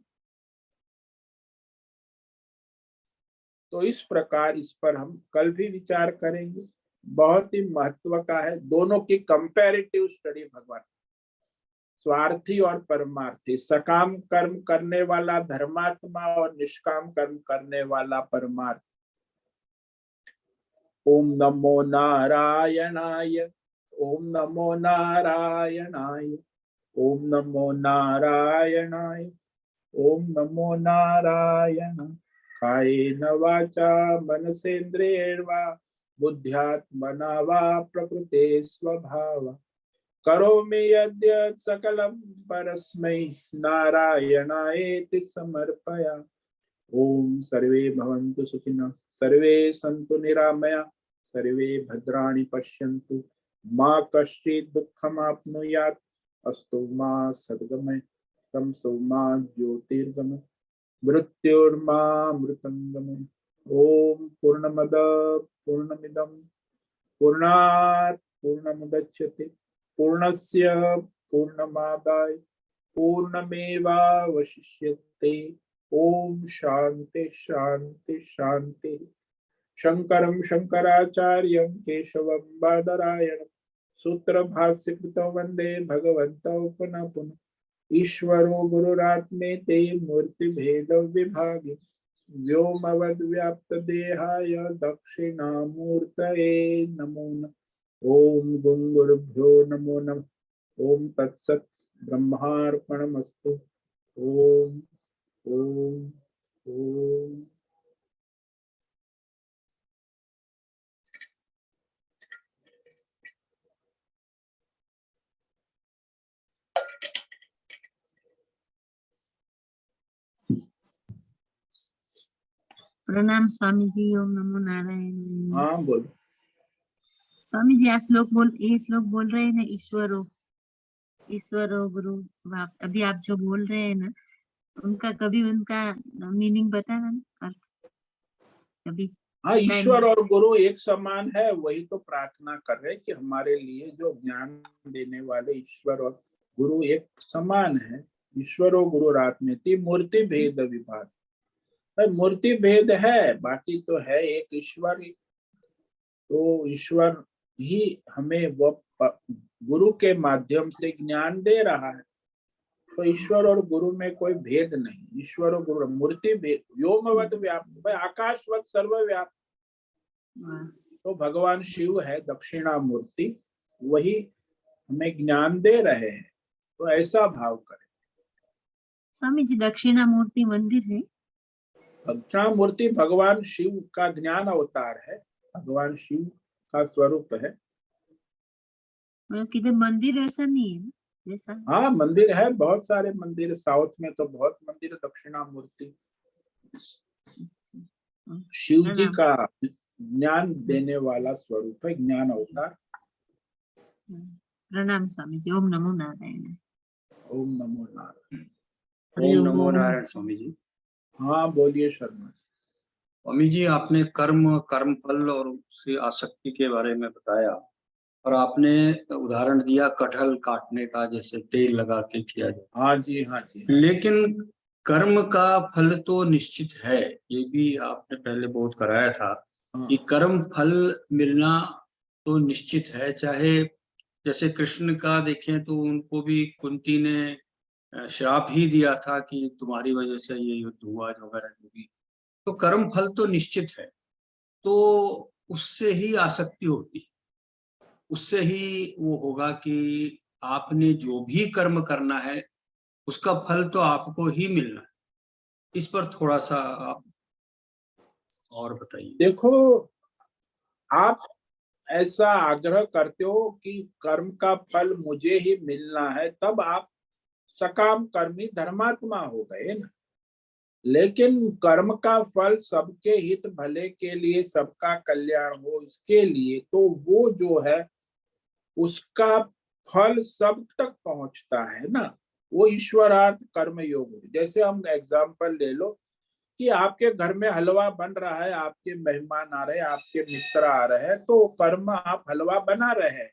तो इस प्रकार इस पर हम कल भी विचार करेंगे, बहुत ही महत्व का है। दोनों की कंपैरेटिव स्टडी भगवान, स्वार्थी और परमार्थी, सकाम कर्म करने वाला धर्मात्मा और निष्काम कर्म करने वाला परमार्थ। ओम नमो नारायणाय, ओम नमो नारायणाय, ओम नमो नारायणाय, ओम नमो नारायण। कायेन वाचा मनसेन्द्रियेण वा बुद्ध्यात्मना वा प्रकृते स्वभाव करोमि यद्यत् सकलं परस्मै नारायणायेति समर्पयामि। ओम सर्वे भवन्तु सुखिनः, सर्वे सन्तु निरामया, सर्वे भद्राणि पश्यन्तु, मा कश्चित् दुःखमाप्नुयात्, अस्तु मा सद्गमय, तमसो मा ज्योतिर्गमय, मृत्युर्मा मृतंगमय। ओम पूर्णमद पूर्णमिदं पूर्णात् पूर्णमुदच्यते, पूर्णस्य पूर्णमादाय पूर्णमेवावशिष्यते। ओम शांति शांति शांति। शंकरं शंकराचार्यं केशवं बादरायणं सूत्र भाष्य कृतौ वंदे भगवन्तौ पुनः पुनः। ईश्वरो गुरुरात्मेति मूर्तिभेद विभागे व्योमवद् व्याप्त देहाय दक्षिणामूर्तये नमो नमः। ओम गुरुभ्यो नमो नमः। ओम तत्सत् ब्रह्मार्पणमस्तु। ओम ओम ओम। प्रणाम स्वामी जी। ओम नमो नारायण। हाँ बोलो। स्वामी जी ये श्लोक बोल रहे हैं ना, ईश्वरो गुरु। अभी आप जो बोल रहे हैं ना, कभी उनका मीनिंग बताना ना, अर्थ कभी। हाँ, ईश्वर और गुरु एक समान है, वही तो प्रार्थना कर रहे कि हमारे लिए जो ज्ञान देने वाले ईश्वर और गुरु एक समान है। ईश्वर और गुरु रात्मेति मूर्ति भेद विभाग, मूर्ति भेद है, बाकी तो है एक ईश्वर। तो ईश्वर ही हमें वो गुरु के माध्यम से ज्ञान दे रहा है। तो ईश्वर और गुरु में कोई भेद नहीं। ईश्वर और गुरु मूर्ति भेद, व्योमवत व्याप्त, आकाशवत सर्वव्याप्त। तो भगवान शिव है दक्षिणा मूर्ति, वही हमें ज्ञान दे रहे हैं। तो ऐसा भाव करें। स्वामी जी, दक्षिणा मूर्ति मंदिर है? दक्षिणा मूर्ति भगवान शिव का ज्ञान अवतार है, भगवान शिव का स्वरूप है। किधर मंदिर ऐसा नहीं है जैसा? हाँ मंदिर है, बहुत सारे मंदिर, साउथ में तो बहुत मंदिर दक्षिणा मूर्ति। शिव जी का ज्ञान देने वाला स्वरूप है, ज्ञान अवतार। प्रणाम स्वामी जी। ओम नमो नारायण। ओम नमो नारायण। ओम नमो नारायण स्वामी जी। हाँ बोलिए शर्मा जी। स्वामी जी, आपने कर्म फल और उसकी आसक्ति के बारे में बताया, और आपने उदाहरण दिया कटहल काटने का, जैसे तेल लगा के किया जाए। हाँ जी, हाँ जी। लेकिन कर्म का फल तो निश्चित है, ये भी आपने पहले बहुत कराया था कि हाँ कर्म फल मिलना तो निश्चित है। चाहे जैसे कृष्ण का देखें तो उनको भी कुंती ने श्राप ही दिया था कि तुम्हारी वजह से ये युद्ध हुआ वगैरह जो भी। तो कर्म फल तो निश्चित है, तो उससे ही आसक्ति होती है, उससे ही वो होगा कि आपने जो भी कर्म करना है उसका फल तो आपको ही मिलना है। इस पर थोड़ा सा आप और बताइए। देखो, आप ऐसा आग्रह करते हो कि कर्म का फल मुझे ही मिलना है, तब आप सकाम कर्मी धर्मात्मा हो गए ना। लेकिन कर्म का फल सबके हित भले के लिए, सबका कल्याण हो इसके लिए, तो वो जो है उसका फल सब तक पहुंचता है ना। वो ईश्वरार्थ कर्म योग। जैसे हम एग्जाम्पल ले लो कि आपके घर में हलवा बन रहा है, आपके मेहमान आ रहे हैं, आपके मित्र आ रहे हैं, तो कर्म आप हलवा बना रहे हैं,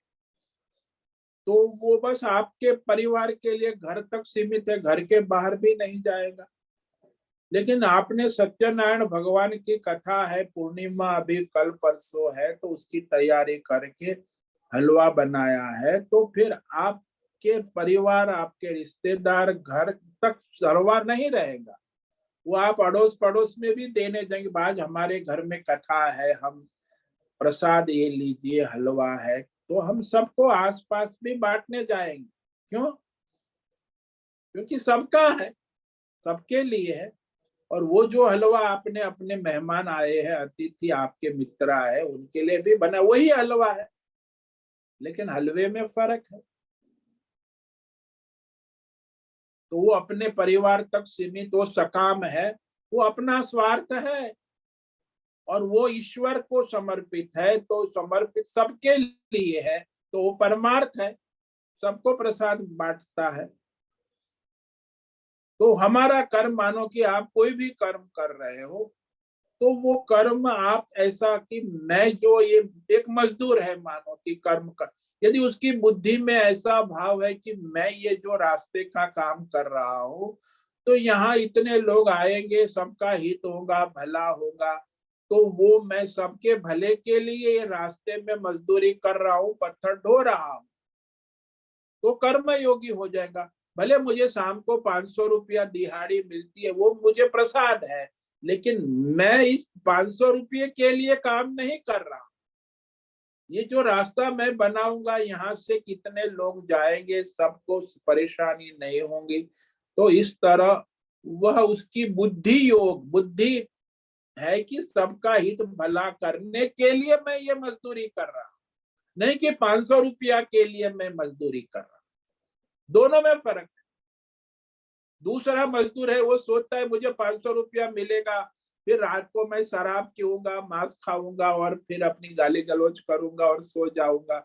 तो वो बस आपके परिवार के लिए घर तक सीमित है, घर के बाहर भी नहीं जाएगा। लेकिन आपने सत्यनारायण भगवान की कथा है, पूर्णिमा अभी कल परसों है, तो उसकी तैयारी करके हलवा बनाया है, तो फिर आपके परिवार, आपके रिश्तेदार घर तक सरवा नहीं रहेगा, वो आप अड़ोस पड़ोस में भी देने जाएंगे। आज हमारे घर में कथा है, हम प्रसाद ये लीजिए, हलवा है, तो हम सबको आसपास भी बांटने जाएंगे। क्यों? क्योंकि सबका है, सबके लिए है। और वो जो हलवा आपने अपने मेहमान आए हैं, अतिथि आपके मित्र आए, उनके लिए भी बना वही हलवा है, लेकिन हलवे में फर्क है। तो वो अपने परिवार तक सीमित, वो सकाम है, वो अपना स्वार्थ है, और वो ईश्वर को समर्पित है, तो समर्पित सबके लिए है, तो वो परमार्थ है, सबको प्रसाद बांटता है। तो हमारा कर्म, मानो कि आप कोई भी कर्म कर रहे हो, तो वो कर्म आप ऐसा कि मैं जो ये एक मजदूर है, मानो कि कर्म कर, यदि उसकी बुद्धि में ऐसा भाव है कि मैं ये जो रास्ते का काम कर रहा हूँ, तो यहाँ इतने लोग आएंगे, सबका हित होगा, भला होगा, तो वो मैं सबके भले के लिए ये रास्ते में मजदूरी कर रहा हूँ, पत्थर ढो रहा हूँ, तो कर्म योगी हो जाएगा। भले मुझे शाम को 500 रुपया दिहाड़ी मिलती है, वो मुझे प्रसाद है, लेकिन मैं इस 500 रुपये के लिए काम नहीं कर रहा। ये जो रास्ता मैं बनाऊंगा, यहाँ से कितने लोग जाएंगे, सबको परेशानी नहीं होगी। तो इस तरह वह उसकी बुद्धि योग, बुद्धि है कि सबका हित भला करने के लिए मैं ये मजदूरी कर रहा हूँ, नहीं कि 500 रुपया के लिए मैं मजदूरी कर रहा हूँ। दोनों में फर्क है। दूसरा मजदूर है, वो सोचता है मुझे 500 रुपया मिलेगा, फिर रात को मैं शराब पीऊंगा, मांस खाऊंगा, और फिर अपनी गाली गलौज करूंगा और सो जाऊंगा।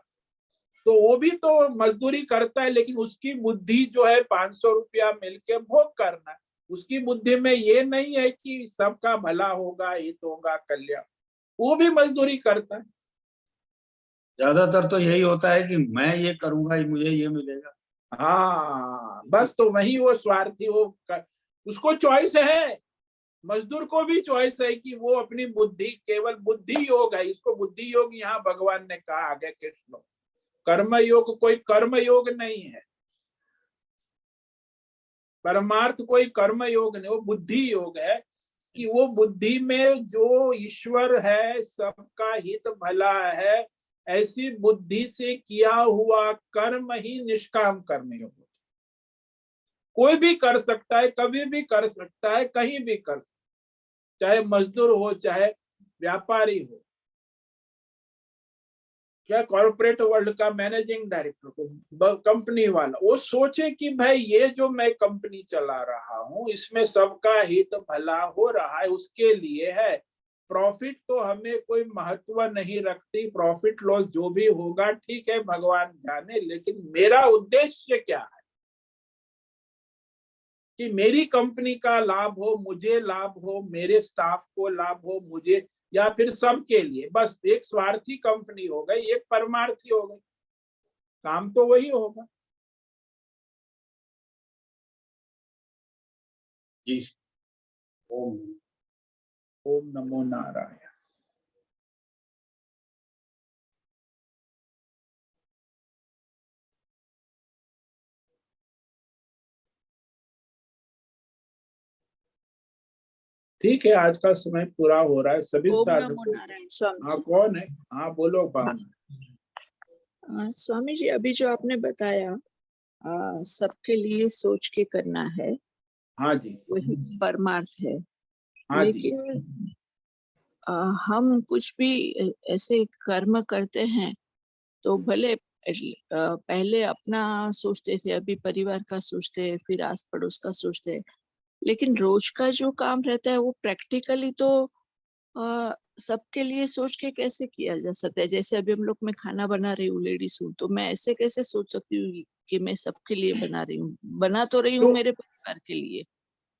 तो वो भी तो मजदूरी करता है, लेकिन उसकी बुद्धि जो है 500 रुपया मिलके भोग करना, उसकी बुद्धि में ये नहीं है कि सबका भला होगा, हित होगा, कल्याण। वो भी मजदूरी करता है। ज्यादातर तो यही होता है कि मैं ये करूंगा, मुझे ये मिलेगा। हाँ, बस तो वही वो स्वार्थी, उसको चॉइस है। मजदूर को भी चॉइस है कि वो अपनी बुद्धि, केवल बुद्धि योग है, इसको बुद्धि योग यहाँ भगवान ने कहा आगे कृष्ण। कर्म योग कोई कर्म योग नहीं है, परमार्थ कोई कर्म योग नहीं, वो बुद्धि योग है कि वो बुद्धि में जो ईश्वर है, सबका हित भला है, ऐसी बुद्धि से किया हुआ कर्म ही निष्काम कर्म योग। कोई भी कर सकता है, कभी भी कर सकता है, कहीं भी कर सकता है, चाहे मजदूर हो, चाहे व्यापारी हो, क्या कॉर्पोरेट वर्ल्ड का मैनेजिंग डायरेक्टर, कंपनी वाला, वो सोचे कि भाई ये जो मैं कंपनी चला रहा हूँ, इसमें सबका हित भला हो रहा है, उसके लिए है, प्रॉफिट तो हमें कोई महत्व नहीं रखती, प्रॉफिट लॉस जो भी होगा ठीक है, भगवान जाने, लेकिन मेरा उद्देश्य क्या है कि मेरी कंपनी का लाभ हो, मुझे लाभ हो, मेरे स्टाफ को लाभ हो, मुझे या फिर सबके लिए। बस एक स्वार्थी कंपनी हो गई, एक परमार्थी हो गई, काम तो वही होगा। जी। ओम। ओम नमो नारायण। ठीक है, आज का समय पूरा हो रहा है। सभी ओम नमो साधकों। नारायण स्वामी हाँ, जी। कौन है? हाँ बोलो भावना। स्वामी जी, अभी जो आपने बताया सबके लिए सोच के करना है, हाँ जी, वही परमार्थ है। हाँ जी, लेकिन हम कुछ भी ऐसे कर्म करते हैं तो भले पहले अपना सोचते थे, अभी परिवार का सोचते हैं, फिर आस पड़ोस का सोचते हैं, लेकिन रोज का जो काम रहता है वो प्रैक्टिकली तो सबके लिए सोच के कैसे किया जा सकता है? जैसे अभी हम लोग, मैं खाना बना रही हूँ, लेडीज हूँ, तो मैं ऐसे कैसे सोच सकती हूँ कि मैं सबके लिए बना रही हूँ? बना तो रही हूँ तो मेरे परिवार के लिए,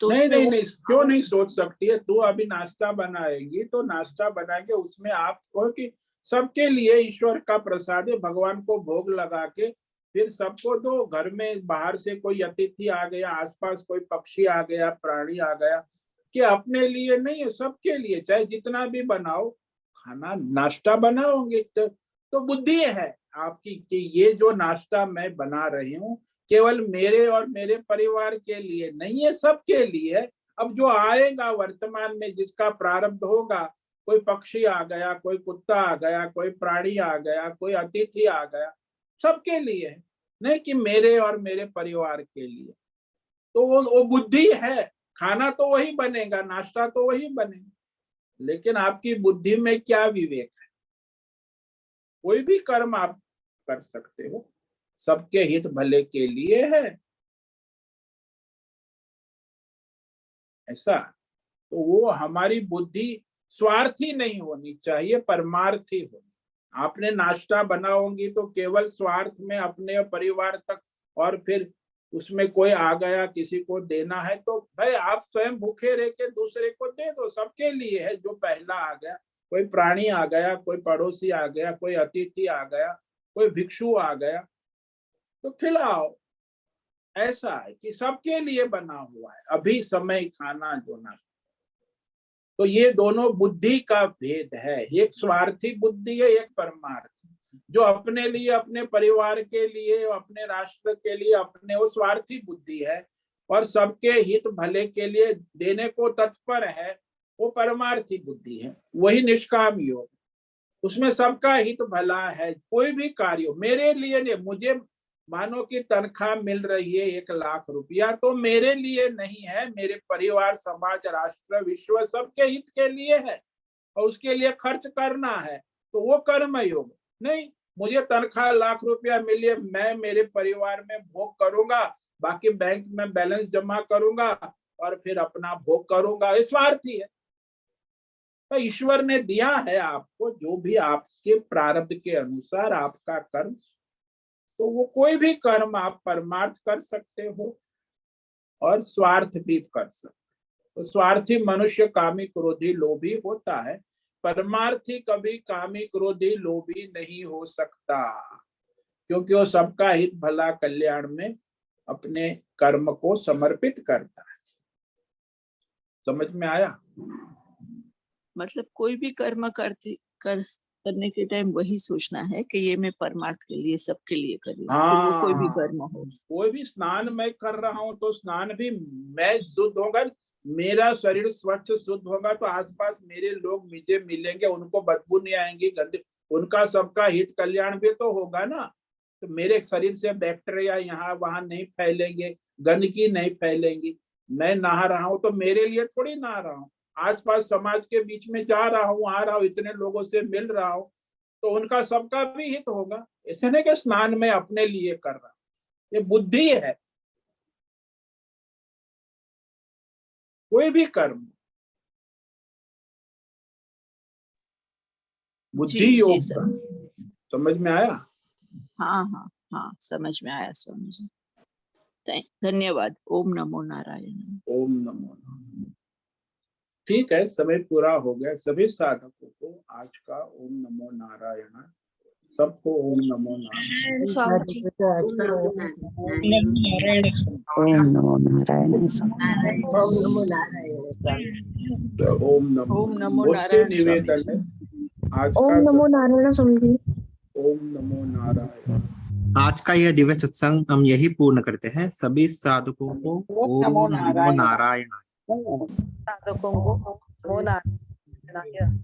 तो नहीं उसमें नहीं वो नहीं, क्यों नहीं सोच सकती है? तू अभी नाश्ता बनाएगी तो नाश्ता बना के उसमें आप कहो कि सबके लिए ईश्वर का प्रसाद है, भगवान को भोग लगा के फिर सबको दो। घर में बाहर से कोई अतिथि आ गया, आसपास कोई पक्षी आ गया, प्राणी आ गया, कि अपने लिए नहीं है, सबके लिए, चाहे जितना भी बनाओ खाना, नाश्ता बनाओगे तो बुद्धि है आपकी कि ये जो नाश्ता मैं बना रही हूँ केवल मेरे और मेरे परिवार के लिए नहीं है, सबके लिए है। अब जो आएगा वर्तमान में, जिसका प्रारब्ध होगा, कोई पक्षी आ गया, कोई कुत्ता आ गया, कोई प्राणी आ गया, कोई अतिथि आ गया, सबके लिए है, नहीं कि मेरे और मेरे परिवार के लिए। तो वो बुद्धि है। खाना तो वही बनेगा, नाश्ता तो वही बनेगा, लेकिन आपकी बुद्धि में क्या विवेक है? कोई भी कर्म आप कर सकते हो, सबके हित भले के लिए है, ऐसा। तो वो हमारी बुद्धि स्वार्थी नहीं होनी चाहिए, परमार्थी होनी। आपने नाश्ता बनाओगी तो केवल स्वार्थ में अपने परिवार तक, और फिर उसमें कोई आ गया, किसी को देना है तो भाई आप स्वयं भूखे रह के दूसरे को दे दो, सबके लिए है। जो पहला आ गया, कोई प्राणी आ गया, कोई पड़ोसी आ गया, कोई अतिथि आ गया, कोई भिक्षु आ गया, तो खिलाओ। ऐसा है कि सबके लिए बना हुआ है अभी समय खाना जो ना। तो ये दोनों बुद्धि का भेद है, एक स्वार्थी बुद्धि है, एक परमार्थी। जो अपने लिए, अपने परिवार के लिए, अपने राष्ट्र के लिए अपने, वो स्वार्थी बुद्धि है। और सबके हित भले के लिए देने को तत्पर है, वो परमार्थी बुद्धि है। वही निष्काम योग, उसमें सबका हित भला है। कोई भी कार्य मेरे लिए नहीं, मुझे मानो कि तनख्वाह मिल रही है 1,00,000 रुपया, तो मेरे लिए नहीं है, मेरे परिवार, समाज, राष्ट्र, विश्व, सबके हित के लिए है, और उसके लिए खर्च करना है, तो वो कर्म योग। नहीं, मुझे तनख्वाह 1,00,000 रुपया मिली है, मैं मेरे परिवार में भोग करूंगा, बाकी बैंक में बैलेंस जमा करूंगा और फिर अपना भोग करूंगा, स्वार्थी है। तो ईश्वर ने दिया है आपको जो भी आपके प्रारब्ध के अनुसार आपका कर्म, तो वो कोई भी कर्म आप परमार्थ कर सकते हो और स्वार्थ भी कर सकते हो। तो स्वार्थी मनुष्य कामी क्रोधी लोभी होता है, परमार्थी कभी कामी क्रोधी लोभी नहीं हो सकता, क्योंकि वो सबका हित भला कल्याण में अपने कर्म को समर्पित करता है। समझ में आया? मतलब कोई भी कर्म करने के टाइम वही सोचना है कि ये मैं परमार्थ के लिए, सबके लिए कर रही हूँ, फिर वो कोई भी कर्म हो। कोई भी स्नान मैं कर रहा हूँ तो स्नान भी मैं शुद्ध होगा, मेरा शरीर स्वच्छ शुद्ध होगा तो आसपास मेरे लोग मुझे मिलेंगे, उनको बदबू नहीं आएंगी, गंदे, उनका सबका हित कल्याण भी तो होगा ना। तो मेरे शरीर से बैक्टीरिया यहाँ वहां नहीं फैलेंगे, गंदगी नहीं फैलेंगी। मैं नहा रहा हूँ तो मेरे लिए थोड़ी नहा रहा हूँ, आसपास समाज के बीच में जा रहा हूँ, आ रहा हूँ, इतने लोगों से मिल रहा हूँ, तो उनका सबका भी हित होगा। ऐसे नहीं कि स्नान में अपने लिए कर रहा हूँ, ये बुद्धि है। कोई भी कर्म बुद्धि जी योग सर। का। समझ में आया? हाँ हाँ हाँ, समझ में आया स्वामी जी। धन्यवाद। ओम नमो नारायण। ओम नमो नारायण। ठीक है, समय पूरा हो गया। सभी साधकों को आज का ओम नमो नारायण। सबको ओम नमो नारायण। स्वामी जी। ओम नमो नारायण। ओम नमो नारायण स्वामी। ओम नमो नारायण। तो ओम नमो ओम नमो मुझसे नारायण स्वामी निवेदन है जी। आज ओम का नमो नारायण स्वामी जी। ओम नमो नारायण। आज का यह दिव्य सत्संग हम यही पूर्ण करते हैं। सभी साधकों को ओम नमो नारायण। साधकों को नमो नारायण।